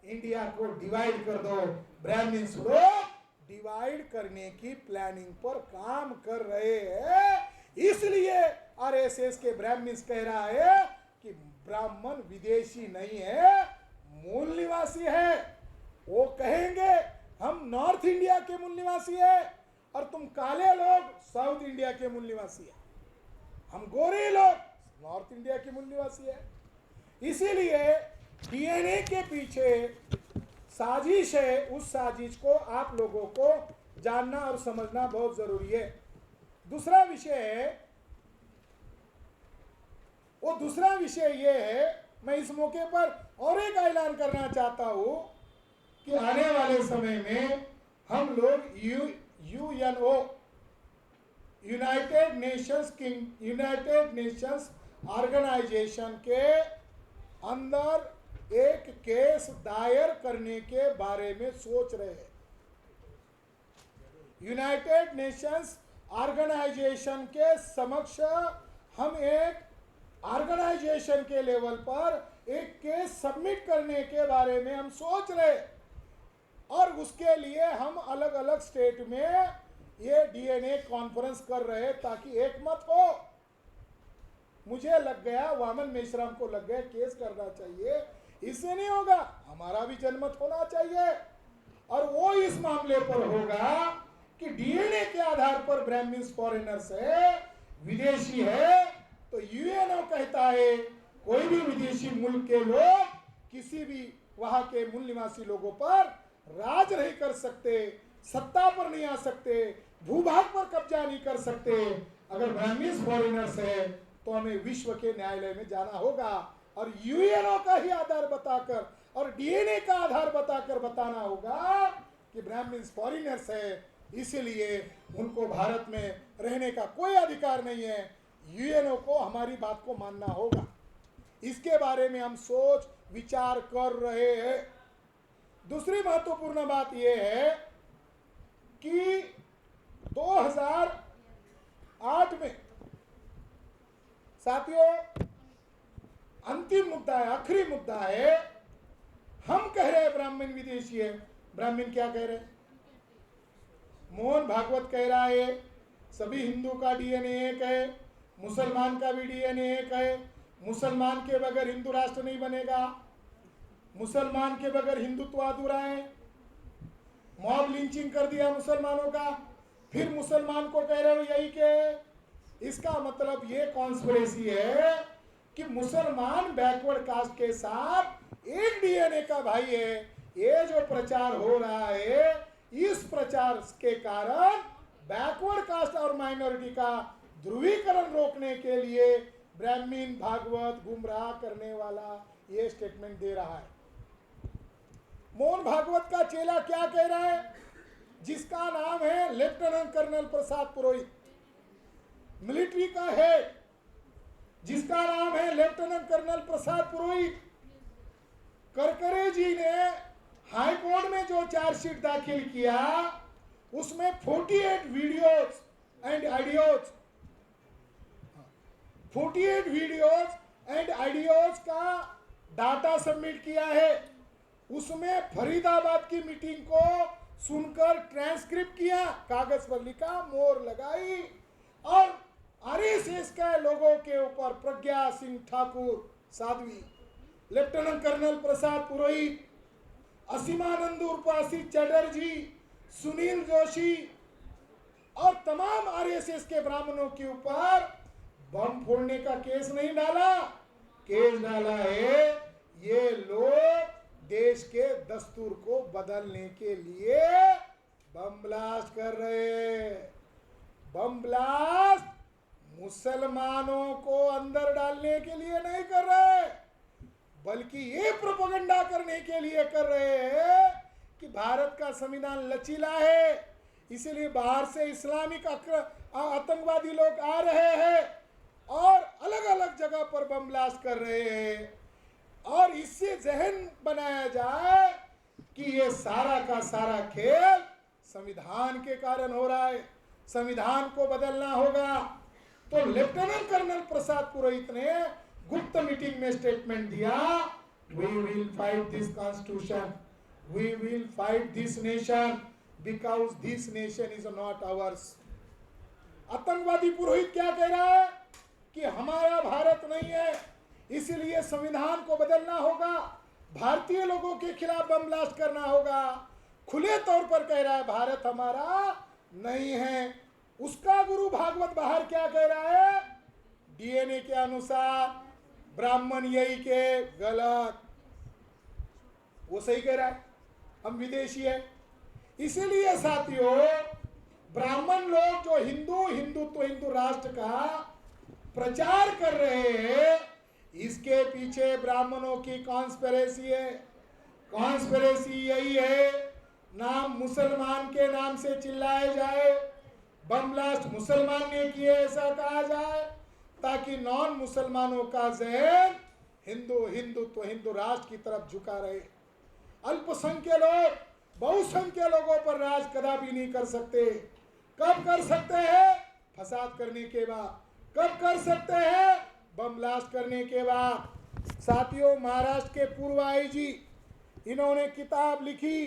इंडिया को डिवाइड कर दो। ब्राह्मीस लोग डिवाइड करने की प्लानिंग पर काम कर रहे हैं। इसलिए आरएसएस के ब्राह्मण्स कह रहा है कि ब्राह्मण विदेशी नहीं है, मूल निवासी है। वो कहेंगे हम नॉर्थ इंडिया के मूल निवासी है और तुम काले लोग साउथ इंडिया के मूल निवासी है, हम गोरे लोग नॉर्थ इंडिया के मूल निवासी है। इसीलिए डीएनए के पीछे साजिश है, उस साजिश को आप लोगों को जानना और समझना बहुत जरूरी है। दूसरा विषय है, वो दूसरा विषय ये है, मैं इस मौके पर और एक ऐलान करना चाहता हूं कि आने वाले समय में हम लोग यूएनओ यूनाइटेड नेशंस ऑर्गेनाइजेशन के अंदर एक केस दायर करने के बारे में सोच रहे हैं। यूनाइटेड नेशंस ऑर्गेनाइजेशन के समक्ष हम एक ऑर्गेनाइजेशन के लेवल पर एक केस सबमिट करने के बारे में हम सोच रहे, और उसके लिए हम अलग अलग स्टेट में ये डीएनए कॉन्फ्रेंस कर रहे ताकि एक मत हो। मुझे लग गया, वामन मेश्राम को लग गया केस करना चाहिए, इससे नहीं होगा, हमारा भी जनमत होना चाहिए। और वो इस मामले पर होगा कि डीएनए के आधार पर ब्राह्मण्स फॉरेनर्स है, विदेशी है, तो यूएनओ कहता है कोई भी विदेशी मुल्क के लोग किसी भी वहां के मूल निवासी लोगों पर राज नहीं कर सकते, सत्ता पर नहीं आ सकते, भूभाग पर कब्जा नहीं कर सकते। अगर ब्राह्मण्स फॉरेनर्स है तो हमें विश्व के न्यायालय में जाना होगा और यूएनओ का ही आधार बताकर और डीएनए का आधार बताकर बताना होगा कि ब्राह्मण्स फॉरेनर्स है, इसलिए उनको भारत में रहने का कोई अधिकार नहीं है। यूएनओ को हमारी बात को मानना होगा। इसके बारे में हम सोच विचार कर रहे हैं। दूसरी महत्वपूर्ण बात यह है कि 2008 में साथियों अंतिम मुद्दा है, आखिरी मुद्दा है, हम कह रहे हैं ब्राह्मण विदेशी है। ब्राह्मण क्या कह रहे हैं? मोहन भागवत कह रहा है सभी हिंदू का डीएनए एक है, मुसलमान का भी डीएनए एक है, मुसलमान के बगैर हिंदू राष्ट्र नहीं बनेगा, मुसलमान के बगैर हिंदुत्व अधूरा है। मॉब लिंचिंग कर दिया मुसलमानों का, फिर मुसलमान को कह रहे हो यही के। इसका मतलब ये कॉन्स्पिरेसी है कि मुसलमान बैकवर्ड कास्ट के साथ एक डीएनए का भाई है। ये जो प्रचार हो रहा है, इस प्रचार के कारण बैकवर्ड कास्ट और माइनॉरिटी का ध्रुवीकरण रोकने के लिए ब्राह्मण भागवत गुमराह करने वाला ये स्टेटमेंट दे रहा है। मोहन भागवत का चेला क्या कह रहा है, जिसका नाम है lieutenant colonel Prasad Purohit, military का हेड, जिसका नाम है लेफ्टिनेंट कर्नल प्रसाद पुरोहित। करकरे जी ने हाई कोर्ट में जो चार्जशीट दाखिल किया उसमें 48 वीडियोस एंड ऑडियोज का डाटा सबमिट किया है। उसमें फरीदाबाद की मीटिंग को सुनकर ट्रांसक्रिप्ट किया, कागज पर लिखा, मोहर लगाई, और आरएसएस के लोगों के ऊपर प्रज्ञा सिंह ठाकुर साध्वी, लेफ्टिनेंट कर्नल प्रसाद पुरोहित, असीमानंद उर्पासी चटर्जी, सुनील जोशी और तमाम आरएसएस के ब्राह्मणों के ऊपर बम फोड़ने का केस नहीं डाला। केस डाला है ये लोग देश के दस्तूर को बदलने के लिए बम ब्लास्ट कर रहे हैं। बम ब्लास्ट मुसलमानों को अंदर डालने के लिए नहीं कर रहे, बल्कि ये प्रोपेगेंडा करने के लिए कर रहे हैं कि भारत का संविधान लचीला है, इसलिए बाहर से इस्लामिक आतंकवादी लोग आ रहे हैं और अलग अलग जगह पर बम ब्लास्ट कर रहे हैं, और इससे जहन बनाया जाए कि ये सारा का सारा खेल संविधान के कारण हो रहा है, संविधान को बदलना होगा। तो लेफ्टिनेंट कर्नल प्रसाद पुरोहित ने गुप्त मीटिंग में स्टेटमेंट दिया, we will fight this constitution, we will fight this nation because this nation is not ours. आतंकवादी पुरोहित क्या कह रहा है कि हमारा भारत नहीं है, इसलिए संविधान को बदलना होगा, भारतीय लोगों के खिलाफ बम ब्लास्ट करना होगा। खुले तौर पर कह रहा है भारत हमारा नहीं है। उसका गुरु भागवत बाहर क्या कह रहा है? डीएनए के अनुसार ब्राह्मण यही के गलत, वो सही कह रहा है, हम विदेशी है। इसीलिए साथियों, ब्राह्मण लोग जो हिंदुत्व हिंदू राष्ट्र का प्रचार कर रहे हैं, इसके पीछे ब्राह्मणों की कॉन्स्पिरेसी है। कॉन्स्पिरेसी यही है, नाम मुसलमान के नाम से चिल्लाए जाए, बम ब्लास्ट मुसलमान ने किए ऐसा कहा जाए, ताकि नॉन मुसलमानों का जहन हिंदुत्व हिंदू राष्ट्र की तरफ झुका रहे। अल्पसंख्यक लोग बहुसंख्यक लोगों पर राज कदापि नहीं कर सकते। कब कर सकते हैं? फसाद करने के बाद। कब कर सकते हैं? बम ब्लास्ट करने के बाद। साथियों, महाराष्ट्र के पूर्व आईजी, इन्होंने किताब लिखी,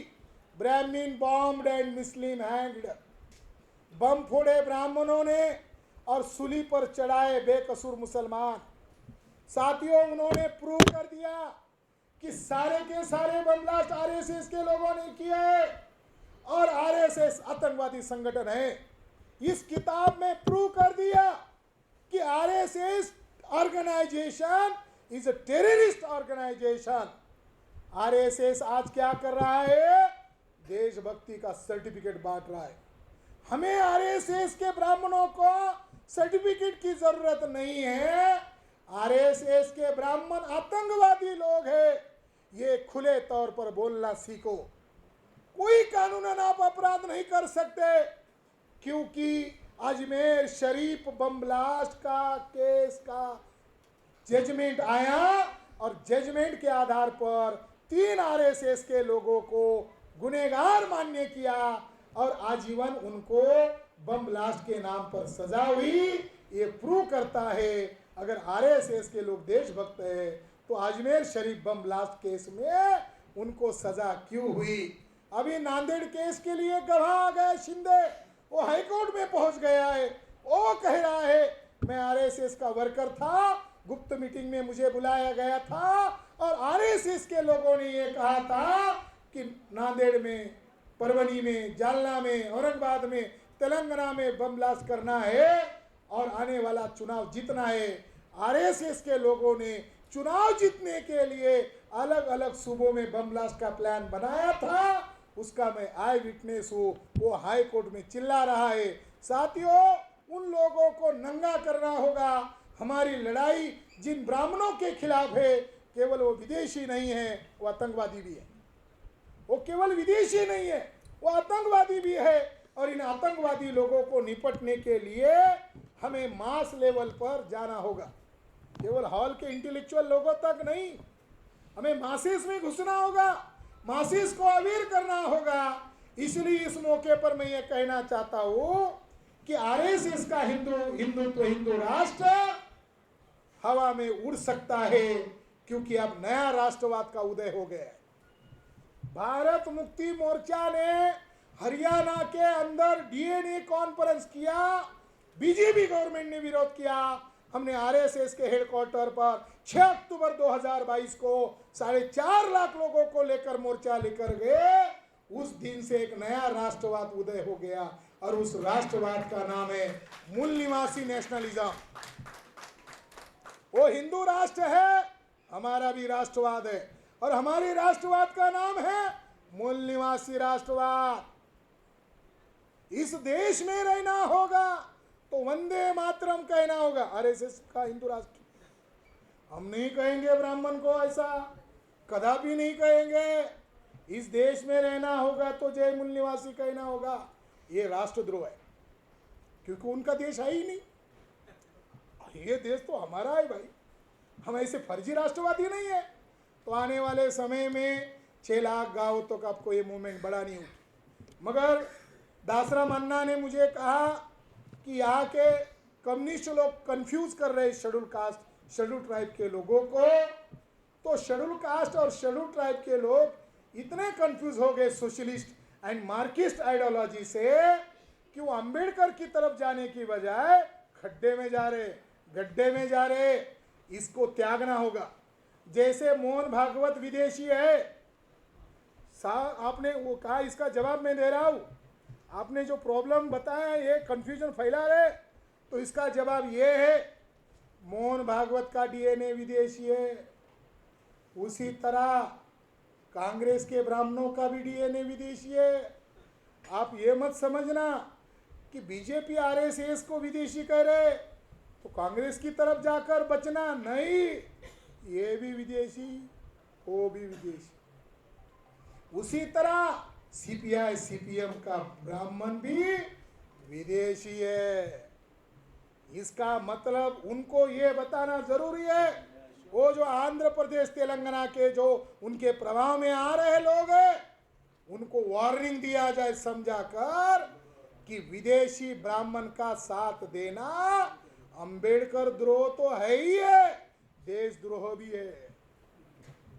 Brahmin bombed and Muslim hanged. बम फोड़े ब्राह्मणों ने और सूली पर चढ़ाए बेकसूर मुसलमान। साथियों, उन्होंने प्रूव कर दिया कि सारे के सारे बम ब्लास्ट आरएसएस के लोगों ने किए हैं और आरएसएस आतंकवादी संगठन है। इस किताब में प्रूव कर दिया कि RSS organisation is a terrorist organisation. RSS आज क्या कर रहा है? देशभक्ति का सर्टिफिकेट बांट रहा है। हमें आरएसएस के ब्राह्मणों को सर्टिफिकेट की जरूरत नहीं है। आरएसएस के ब्राह्मण आतंकवादी लोग हैं, ये खुले तौर पर बोलना सीखो। कोई कानूनन आप अपराध नहीं कर सकते, क्योंकि अजमेर शरीफ बम ब्लास्ट का केस का जजमेंट आया और जजमेंट के आधार पर 3 आरएसएस के लोगों को गुनहगार मान्य किया और आजीवन उनको बम ब्लास्ट के नाम पर सजा हुई। ये प्रूव करता है अगर आरएसएस के लोग देशभक्त है तो Ajmer Sharif bomb blast case में उनको सजा क्यों हुई। अभी नांदेड़ केस के लिए गवाह आ गया शिंदे, वो हाईकोर्ट में पहुंच गया है। वो कह रहा है मैं आरएसएस का वर्कर था, गुप्त मीटिंग में मुझे बुलाया गया था और आरएसएस के लोगों ने ये कहा था कि नांदेड़ में, परवनी में, जालना में, औरंगाबाद में, तेलंगाना में बम ब्लास्ट करना है और आने वाला चुनाव जीतना है। आरएसएस के लोगों ने चुनाव जीतने के लिए अलग अलग सूबों में बम ब्लास्ट का प्लान बनाया था, उसका मैं आई विटनेस हूँ। वो हाई कोर्ट में चिल्ला रहा है। साथियों, उन लोगों को नंगा करना होगा। हमारी लड़ाई जिन ब्राह्मणों के खिलाफ है, केवल वो विदेशी नहीं है, वो आतंकवादी भी है। वो केवल विदेशी नहीं है, वो आतंकवादी भी है। और इन आतंकवादी लोगों को निपटने के लिए हमें मास लेवल पर जाना होगा, केवल हॉल के इंटेलेक्चुअल लोगों तक नहीं, हमें मासेस में घुसना होगा, मासेस को अवेयर करना होगा। इसलिए इस मौके पर मैं ये कहना चाहता हूं कि आरएसएस का हिंदुत्व हिंदू राष्ट्र हवा में उड़ सकता है, क्योंकि अब नया राष्ट्रवाद का उदय हो गया है। भारत मुक्ति मोर्चा ने हरियाणा के अंदर डीएनए कॉन्फ्रेंस किया, बीजेपी गवर्नमेंट ने विरोध किया। हमने आरएसएस के हेडक्वार्टर पर 6 अक्टूबर 2022 को 4.5 लाख लोगों को लेकर मोर्चा लेकर गए। उस दिन से एक नया राष्ट्रवाद उदय हो गया और उस राष्ट्रवाद का नाम है मूल निवासी नेशनलिज्म। वो हिंदू राष्ट्र है, हमारा भी राष्ट्रवाद है और हमारे राष्ट्रवाद का नाम है मूल निवासी राष्ट्रवाद। इस देश में रहना होगा तो वंदे मातरम कहना होगा। आरएसएस का हिंदू राष्ट्र हम नहीं कहेंगे, ब्राह्मण को ऐसा कदापि नहीं कहेंगे। इस देश में रहना होगा तो जय मूल निवासी कहना होगा। ये राष्ट्रद्रोह है, क्योंकि उनका देश है ही नहीं। ये देश तो हमारा है भाई, हम ऐसे फर्जी राष्ट्रवादी नहीं है। तो आने वाले समय में 6 लाख गाँव तक आपको ये मूवमेंट बड़ा नहीं होगी। मगर दासराम अन्ना ने मुझे कहा कि यहाँ के कम्युनिस्ट लोग कंफ्यूज कर रहे शेड्यूल कास्ट शेड्यूल ट्राइब के लोगों को। तो शेड्यूल कास्ट और शेड्यूल ट्राइब के लोग इतने कंफ्यूज हो गए सोशलिस्ट एंड मार्क्सिस्ट आइडियोलॉजी से कि वो अंबेडकर की तरफ जाने की बजाय खड्डे में जा रहे, गड्ढे में जा रहे। इसको त्यागना होगा। जैसे मोहन भागवत विदेशी है, आपने वो कहा, इसका जवाब मैं दे रहा हूं। आपने जो प्रॉब्लम बताया, ये कंफ्यूजन फैला रहे, तो इसका जवाब ये है, मोहन भागवत का डीएनए विदेशी है। उसी तरह कांग्रेस के ब्राह्मणों का भी डीएनए विदेशी है। आप ये मत समझना कि बीजेपी आरएसएस को विदेशी कह रहे तो कांग्रेस की तरफ जाकर बचना, नहीं, ये भी विदेशी, वो भी विदेशी। उसी तरह सीपीआई सीपीएम का ब्राह्मण भी विदेशी है। इसका मतलब उनको ये बताना जरूरी है, वो जो आंध्र प्रदेश तेलंगाना के जो उनके प्रभाव में आ रहे लोग हैं, उनको वार्निंग दिया जाए समझाकर कि विदेशी ब्राह्मण का साथ देना अंबेडकर द्रोह तो है ही है, देशद्रोह भी है।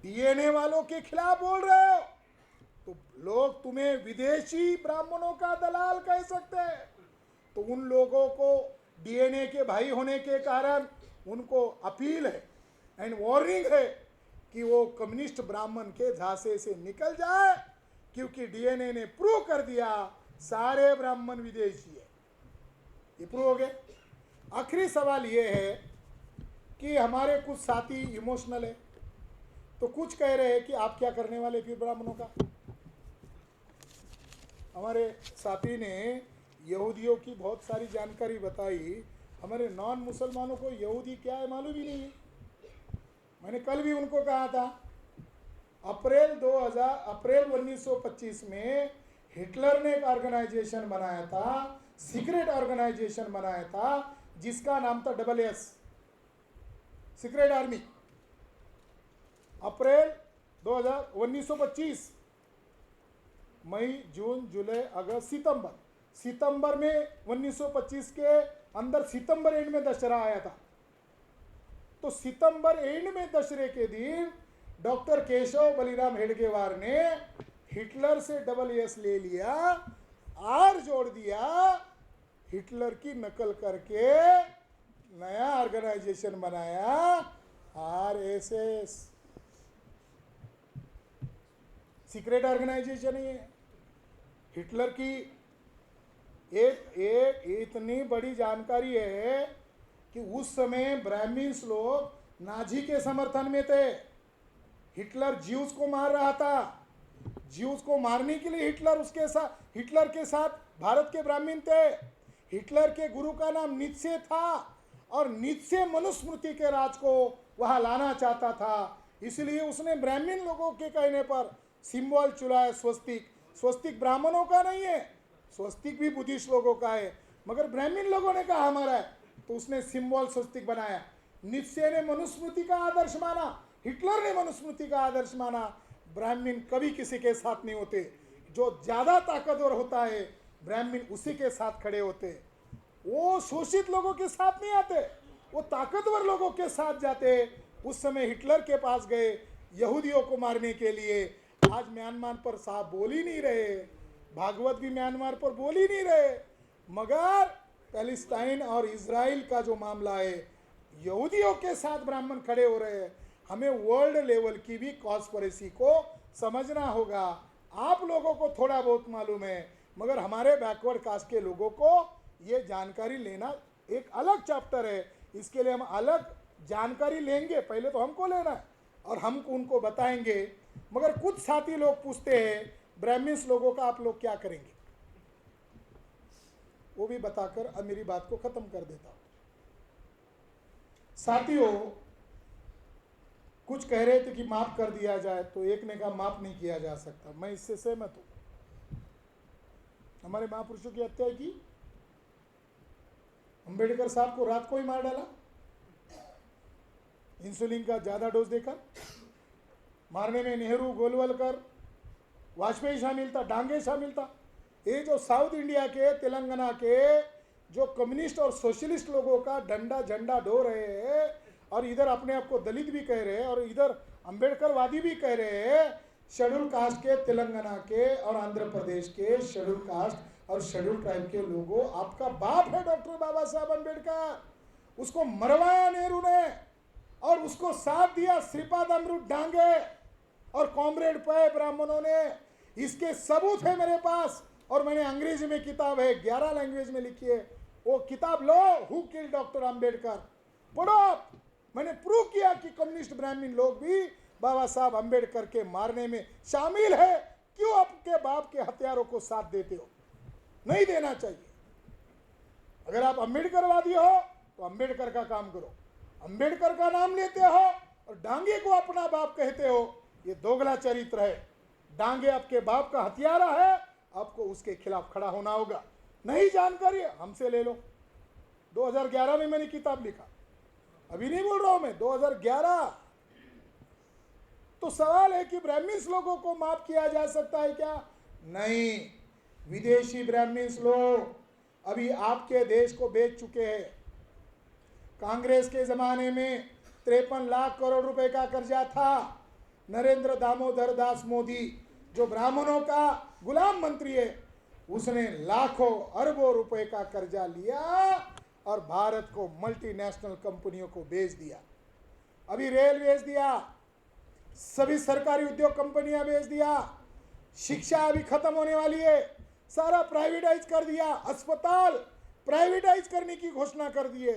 डीएनए वालों के खिलाफ बोल रहे हो तो लोग तुम्हें विदेशी ब्राह्मणों का दलाल कह सकते हैं। तो उन लोगों को डीएनए के भाई होने के कारण उनको अपील है एंड वार्निंग है कि वो कम्युनिस्ट ब्राह्मण के झांसे से निकल जाए, क्योंकि डीएनए ने प्रूव कर दिया सारे ब्राह्मण विदेशी है। ये प्रूव हो गया। आखिरी सवाल ये है कि हमारे कुछ साथी इमोशनल है, तो कुछ कह रहे हैं कि आप क्या करने वाले फिर ब्राह्मणों का। हमारे साथी ने यहूदियों की बहुत सारी जानकारी बताई, हमारे नॉन मुसलमानों को यहूदी क्या है मालूम ही नहीं है। मैंने कल भी उनको कहा था, अप्रैल 1925 में हिटलर ने एक ऑर्गेनाइजेशन बनाया था, सीक्रेट ऑर्गेनाइजेशन बनाया था, जिसका नाम था SSS, सीक्रेट आर्मी। अप्रैल 1925, मई, जून, जुलाई, अगस्त, सितंबर में 1925 के अंदर सितंबर एंड में दशहरा आया था। तो सितंबर एंड में दशहरे के दिन डॉक्टर केशव बलिराम हेडगेवार ने हिटलर से SSS ले लिया, आर जोड़ दिया, हिटलर की नकल करके नया ऑर्गेनाइजेशन बनाया, RSS, सीक्रेट ऑर्गेनाइजेशन ही है। हिटलर की एक इतनी बड़ी जानकारी है कि उस समय ब्राह्मण्स लोग नाजी के समर्थन में थे। हिटलर ज्यूज को मार रहा था, ज्यूज को मारने के लिए हिटलर के साथ भारत के ब्राह्मण थे। हिटलर के गुरु का नाम नीत्शे था और नीत्शे मनुस्मृति के राज को वहां लाना चाहता था, इसलिए उसने ब्राह्मण लोगों के कहने पर सिंबल चुराया, स्वस्तिक ब्राह्मणों का नहीं है, स्वस्तिक भी बुद्धिस्ट लोगों का है, मगर ब्राह्मण लोगों ने कहा हमारा है, तो उसने सिंबल स्वस्तिक बनाया। नीत्शे ने मनुस्मृति का आदर्श माना, हिटलर ने मनुस्मृति का आदर्श माना। ब्राह्मण कभी किसी के साथ नहीं होते, जो ज्यादा ताकतवर होता है ब्राह्मण उसी के साथ खड़े होते। वो शोषित लोगों के साथ नहीं आते, वो ताकतवर लोगों के साथ जाते। उस समय हिटलर के पास गए यहूदियों को मारने के लिए। आज म्यांमार पर साहब बोल ही नहीं रहे, भागवत भी म्यांमार पर बोल ही नहीं रहे, मगर पैलेस्टाइन और इजराइल का जो मामला है, यहूदियों के साथ ब्राह्मण खड़े हो रहे हैं। हमें वर्ल्ड लेवल की भी कॉन्स्पिरेसी को समझना होगा। आप लोगों को थोड़ा बहुत मालूम है, मगर हमारे बैकवर्ड कास्ट के लोगों को ये जानकारी लेना एक अलग चैप्टर है। इसके लिए हम अलग जानकारी लेंगे, पहले तो हमको लेना है और हम उनको बताएंगे। मगर कुछ साथी लोग पूछते हैं ब्राह्मण्स लोगों का आप लोग क्या करेंगे, वो भी बताकर अब मेरी बात को खत्म कर देता हूं। साथियों, कुछ कह रहे थे कि माफ कर दिया जाए, तो एक ने कहा माफ नहीं किया जा सकता। मैं इससे सहमत हूं। हमारे महापुरुषों की हत्या की, अंबेडकर साहब को रात को ही मार डाला, इंसुलिन का ज्यादा डोज देकर। मारने में नेहरू, गोलवलकर, वाजपेयी शामिल था, डांगे शामिल था। ये जो साउथ इंडिया के, तेलंगाना के जो कम्युनिस्ट और सोशलिस्ट लोगों का डंडा झंडा ढो रहे हैं, और इधर अपने आप को दलित भी कह रहे हैं और इधर अंबेडकरवादी भी कह रहे हैं, शेड्यूल कास्ट के तेलंगाना के और आंध्र प्रदेश के शेड्यूल कास्ट और शेड्यूल ट्राइब के लोगों, आपका बाप है डॉक्टर बाबा साहब अम्बेडकर, उसको मरवाया नेहरू ने और उसको साथ दिया श्रीपाद अमृत डांगे और कॉमरेड पे ब्राह्मणों ने। इसके सबूत है मेरे पास, और मैंने अंग्रेजी में किताब है, 11 लैंग्वेज में लिखी है, वो किताब लो, हु किल डॉक्टर अम्बेडकर, पढ़ो। मैंने प्रूव किया कि कम्युनिस्ट ब्राह्मण लोग भी बाबा साहब अम्बेडकर के मारने में शामिल है। क्यों आपके बाप के हत्यारों को साथ देते हो? नहीं देना चाहिए। अगर आप अम्बेडकरवादी हो तो अम्बेडकर का काम करो, अम्बेडकर का नाम लेते हो और डांगे को अपना बाप कहते हो, ये दोगला चरित्र है। डांगे आपके बाप का हथियारा है, आपको उसके खिलाफ खड़ा होना होगा। नहीं जानकारी है, हमसे ले लो। 2011 में मैंने किताब लिखा, अभी नहीं बोल रहा हूं मैं, 2011। तो सवाल है कि ब्राह्मण्स लोगों को माफ किया जा सकता है क्या? नहीं। विदेशी ब्राह्मण्स लोग अभी आपके देश को बेच चुके हैं। कांग्रेस के जमाने में 53 लाख करोड़ रुपए का कर्जा था। नरेंद्र दामोदर दास मोदी, जो ब्राह्मणों का गुलाम मंत्री है, उसने लाखों अरबों रुपए का कर्जा लिया और भारत को मल्टीनेशनल कंपनियों को बेच दिया। अभी रेल बेच दिया, सभी सरकारी उद्योग कंपनियां बेच दिया, शिक्षा अभी खत्म होने वाली है, सारा प्राइवेटाइज कर दिया, अस्पताल प्राइवेटाइज करने की घोषणा कर दी है,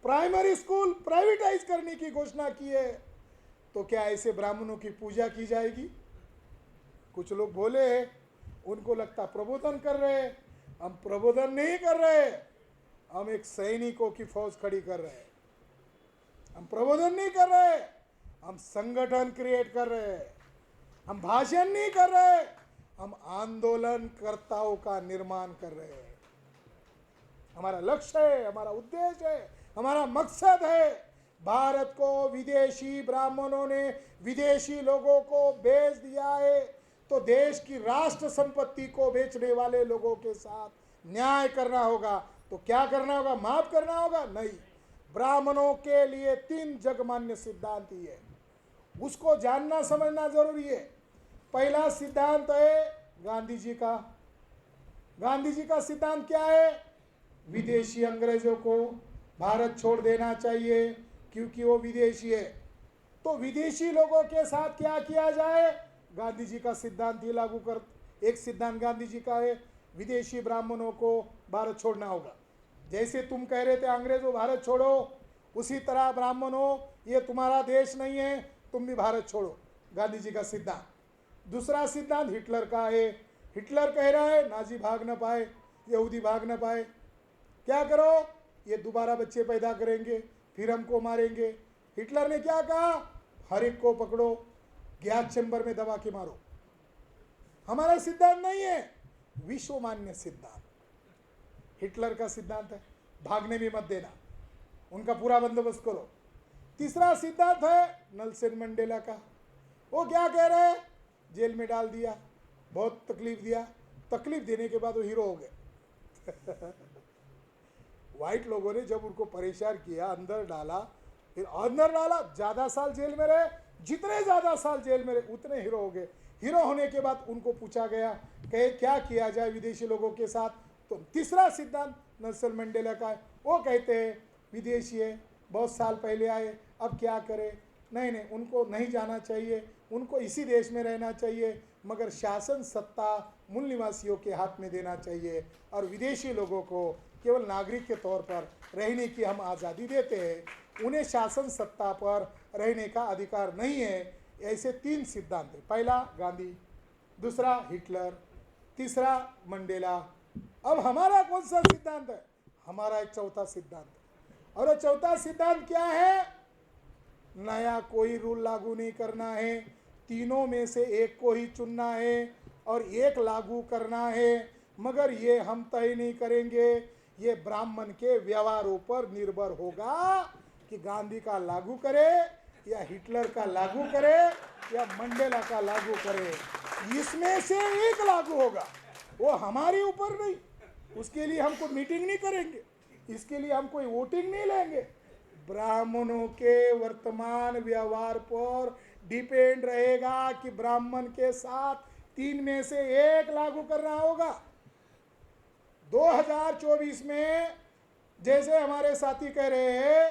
प्राइमरी स्कूल प्राइवेटाइज करने की घोषणा की है। तो क्या ऐसे ब्राह्मणों की पूजा की जाएगी? कुछ लोग बोले हैं, उनको लगता प्रबोधन कर रहे हैं। हम प्रबोधन नहीं कर रहे, हम एक सैनिकों की फौज खड़ी कर रहे हैं। हम प्रबोधन नहीं कर रहे, हम संगठन क्रिएट कर रहे हैं। हम भाषण नहीं कर रहे, हम आंदोलनकर्ताओं का निर्माण कर रहे हैं। हमारा लक्ष्य है, हमारा उद्देश्य है, हमारा मकसद है, भारत को विदेशी ब्राह्मणों ने विदेशी लोगों को बेच दिया है, तो देश की राष्ट्र संपत्ति को बेचने वाले लोगों के साथ न्याय करना होगा। तो क्या करना होगा? माफ करना होगा? नहीं। ब्राह्मणों के लिए 3 जगमान्य सिद्धांत ही है, उसको जानना समझना जरूरी है। पहला सिद्धांत है गांधी जी का। गांधी जी का सिद्धांत क्या है? विदेशी अंग्रेजों को भारत छोड़ देना चाहिए, क्योंकि वो विदेशी है। तो विदेशी लोगों के साथ क्या किया जाए? गांधी जी का सिद्धांत ही लागू कर। एक सिद्धांत गांधी जी का है, विदेशी ब्राह्मणों को भारत छोड़ना होगा। जैसे तुम कह रहे थे अंग्रेजों भारत छोड़ो, उसी तरह ब्राह्मणों ये तुम्हारा देश नहीं है, तुम भी भारत छोड़ो। गांधी जी का सिद्धांत। दूसरा सिद्धांत हिटलर का है। हिटलर कह रहा है नाजी भाग न पाए, यहूदी भाग न पाए, क्या करो? ये दोबारा बच्चे पैदा करेंगे, फिर हमको मारेंगे। हिटलर ने क्या कहा? हर एक को पकड़ो, गैस चैम्बर में दबा के मारो। हमारा सिद्धांत नहीं है, विश्वमान्य सिद्धांत हिटलर का सिद्धांत है। भागने भी मत देना, उनका पूरा बंदोबस्त करो। तीसरा सिद्धांत है नेल्सन मंडेला का। वो क्या कह रहे हैं? जेल में डाल दिया, बहुत तकलीफ दिया, तकलीफ देने के बाद वो हीरो हो गए। व्हाइट लोगों ने जब उनको परेशान किया, अंदर डाला, फिर अंदर डाला, ज़्यादा साल जेल में रहे, जितने ज़्यादा साल जेल में रहे उतने हीरो हो गए। हीरो होने के बाद उनको पूछा गया कि क्या किया जाए विदेशी लोगों के साथ, तो तीसरा सिद्धांत नेल्सन मंडेला का है। वो कहते हैं विदेशी है, बहुत साल पहले आए, अब क्या करें? नहीं, उनको नहीं जाना चाहिए, उनको इसी देश में रहना चाहिए, मगर शासन सत्ता मूल निवासियों के हाथ में देना चाहिए, और विदेशी लोगों को केवल नागरिक के तौर पर रहने की हम आज़ादी देते हैं, उन्हें शासन सत्ता पर रहने का अधिकार नहीं है। ऐसे 3 सिद्धांत हैं। पहला गांधी, दूसरा हिटलर, तीसरा मंडेला। अब हमारा कौन सा सिद्धांत है? हमारा एक चौथा सिद्धांत है, और वो चौथा सिद्धांत क्या है? नया कोई रूल लागू नहीं करना है, तीनों में से एक को ही चुनना है और एक लागू करना है, मगर ये हम तय नहीं करेंगे, ये ब्राह्मण के व्यवहारों पर निर्भर होगा कि गांधी का लागू करे या हिटलर का लागू करे या मंडेला का लागू करे। इसमें से एक लागू होगा, वो हमारे ऊपर नहीं। उसके लिए हम कोई मीटिंग नहीं करेंगे, इसके लिए हम कोई वोटिंग नहीं लेंगे। ब्राह्मणों के वर्तमान व्यवहार पर डिपेंड रहेगा कि ब्राह्मण के साथ 3 में से एक लागू करना होगा। 2024 में जैसे हमारे साथी कह रहे हैं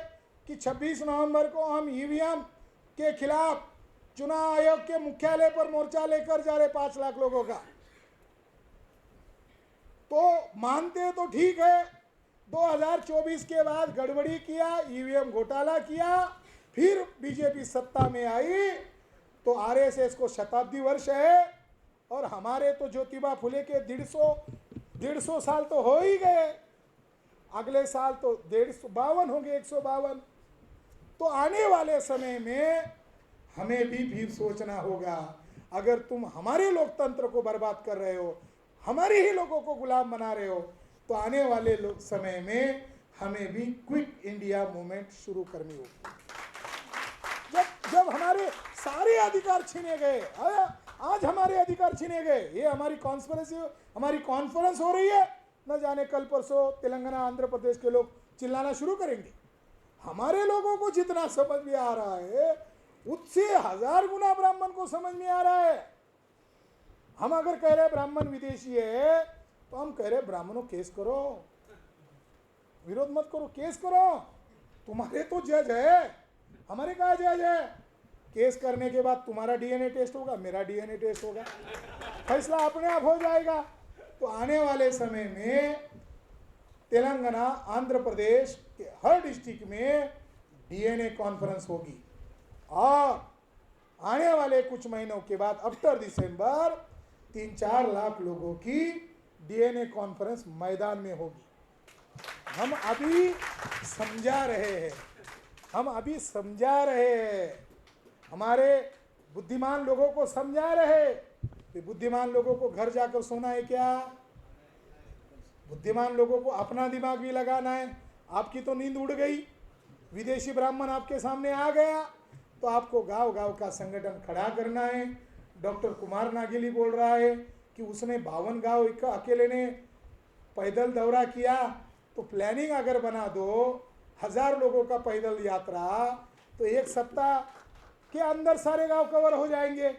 कि 26 नवंबर को हम ईवीएम के खिलाफ चुनाव आयोग के मुख्यालय पर मोर्चा लेकर जा रहे 5 लाख लोगों का, तो मानते तो ठीक है। 2024 के बाद गड़बड़ी किया, ईवीएम घोटाला किया, फिर बीजेपी सत्ता में आई, तो आरएसएस को शताब्दी वर्ष है और हमारे तो ज्योतिबा फुले के 150 साल तो हो ही गए, अगले साल तो 152 होंगे, 152। तो आने वाले समय में हमें भी फिर सोचना होगा, अगर तुम हमारे लोकतंत्र को बर्बाद कर रहे हो, हमारे ही लोगों को गुलाम बना रहे हो, तो आने वाले समय में हमें भी क्विट इंडिया मूवमेंट शुरू करनी होगी। जब हमारे सारे अधिकार छीने गए, आज हमारे अधिकार छीने गए, ये हमारी कॉन्फ्रेंस हो रही है, न जाने कल परसों तेलंगाना आंध्र प्रदेश के लोग चिल्लाना शुरू करेंगे। हमारे लोगों को जितना समझ में आ रहा है उससे 1000 गुना ब्राह्मण को समझ में आ रहा है। हम अगर कह रहे ब्राह्मण विदेशी है तो हम कह रहे ब्राह्मणों केस करो, विरोध मत करो, केस करो, तुम्हारे तो जज है, हमारे कहाँ जज है। केस करने के बाद तुम्हारा डीएनए टेस्ट होगा, मेरा डीएनए टेस्ट होगा, फैसला अपने आप हो जाएगा। तो आने वाले समय में तेलंगाना आंध्र प्रदेश के हर डिस्ट्रिक्ट में डीएनए कॉन्फ्रेंस होगी और आने वाले कुछ महीनों के बाद आफ्टर दिसंबर 3-4 लाख लोगों की डीएनए कॉन्फ्रेंस मैदान में होगी। हम अभी समझा रहे हैं, हमारे बुद्धिमान लोगों को समझा रहे। बुद्धिमान लोगों को घर जाकर सोना है क्या? बुद्धिमान लोगों को अपना दिमाग भी लगाना है। आपकी तो नींद उड़ गई, विदेशी ब्राह्मण आपके सामने आ गया, तो आपको गांव-गांव का संगठन खड़ा करना है। डॉक्टर कुमार नागेली बोल रहा है कि उसने 52 गांव अकेले ने पैदल दौरा किया, तो प्लानिंग अगर बना दो 1000 लोगों का पैदल यात्रा, तो 1 सप्ताह के अंदर सारे गांव कवर हो जाएंगे।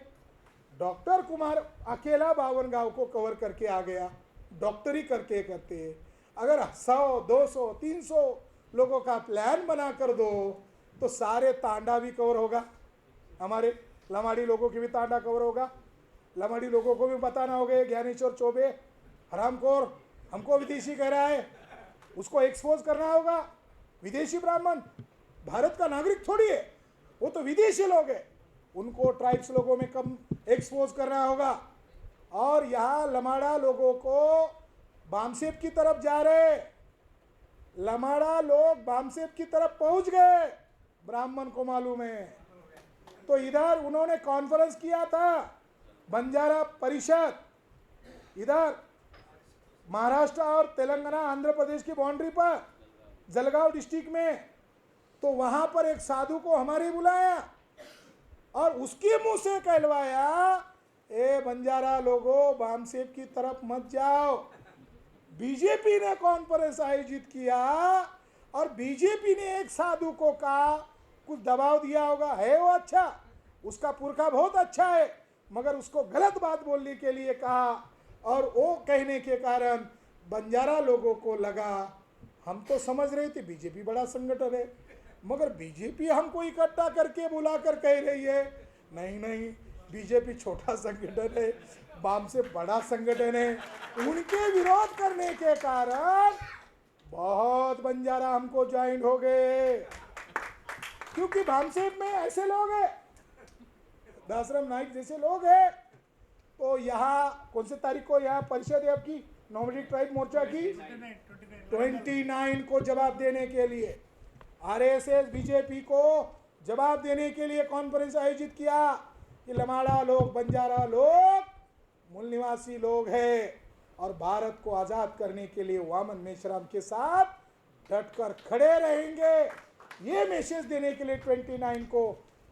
डॉक्टर कुमार अकेला 52 गांव को कवर करके आ गया, डॉक्टरी करते अगर 100, 200, 300 लोगों का प्लान बना कर दो तो सारे तांडा भी कवर होगा, हमारे लमाड़ी लोगों की भी तांडा कवर होगा। लमाड़ी लोगों को भी बताना होगा ज्ञानेश्वर चौबे हरामखोर हमको विदेशी कह रहा है, उसको एक्सपोज करना होगा। विदेशी ब्राह्मण भारत का नागरिक थोड़ी है, वो तो विदेशी लोग हैं, उनको ट्राइब्स लोगों में कम एक्सपोज करना होगा। और यहाँ लमाड़ा लोगों को बामसेब की तरफ जा रहे, लमाड़ा लोग बामसेब की तरफ पहुंच गए, ब्राह्मण को मालूम है। तो इधर उन्होंने कॉन्फ्रेंस किया था बंजारा परिषद, इधर महाराष्ट्र और तेलंगाना आंध्र प्रदेश की बाउंड्री पर जलगांव डिस्ट्रिक्ट में, तो वहां पर एक साधु को हमारे बुलाया और उसके मुंह से कहलवाया, ए बंजारा लोगों बामसेब की तरफ मत जाओ। बीजेपी ने कॉन्फ्रेंस आयोजित किया और बीजेपी ने एक साधु को कहा, कुछ दबाव दिया होगा, है वो अच्छा, उसका पुरखा बहुत अच्छा है, मगर उसको गलत बात बोलने के लिए कहा, और वो कहने के कारण बंजारा लोगों को लगा, हम तो समझ रहे थे बीजेपी बड़ा संगठन है, मगर बीजेपी हमको इकट्ठा करके बुलाकर कह रही है, नहीं बीजेपी छोटा संगठन है, बाम से बड़ा संगठन है। उनके विरोध करने के कारण बहुत बंजारा हमको ज्वाइन हो गए, क्योंकि भामसेब में ऐसे लोग हैं, दासराम नाइक जैसे लोग हैं। तो यहाँ कौन से तारीख को यहाँ परिषद है आपकी नॉमिनेटेड ट्राइब मोर्चा की 29 को जवाब देने के लिए, आरएसएस बीजेपी को जवाब देने के लिए कॉन्फ्रेंस आयोजित किया कि लमाड़ा लोग बंजारा लोग मूल निवासी लोग हैं और भारत को आज़ाद करने के लिए वामन मेश्राम के साथ डटकर खड़े रहेंगे। ये मैसेज देने के लिए 29 को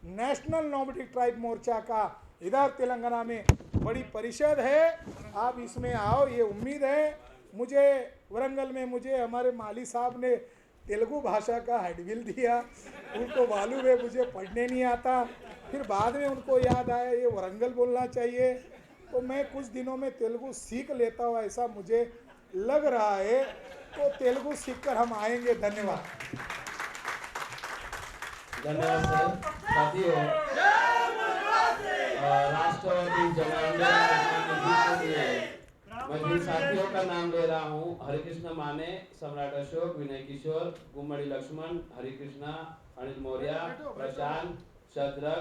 नेशनल नॉमिनेटेड ट्राइब मोर्चा का इधर तेलंगाना में बड़ी परिषद है, आप इसमें आओ, ये उम्मीद है। मुझे वरंगल में मुझे हमारे माली साहब ने तेलुगु भाषा का हेडबिल दिया, उनको मालूम है मुझे पढ़ने नहीं आता, फिर बाद में उनको याद आया ये वरंगल बोलना चाहिए, तो मैं कुछ दिनों में तेलुगु सीख लेता हूँ, ऐसा मुझे लग रहा है तो तेलुगु सीखकर हम आएंगे। धन्यवाद। धन्यवाद सर। साथियों, राष्ट्रवादी जनार्दन मैं जिन साथियों का नाम ले रहा हूँ, हरिकृष्ण माने, सम्राट अशोक, विनय किशोर, गुम्मड़ी लक्ष्मण, हरिकृष्णा, अनिल मौर्य, प्रशांत, शद्रक,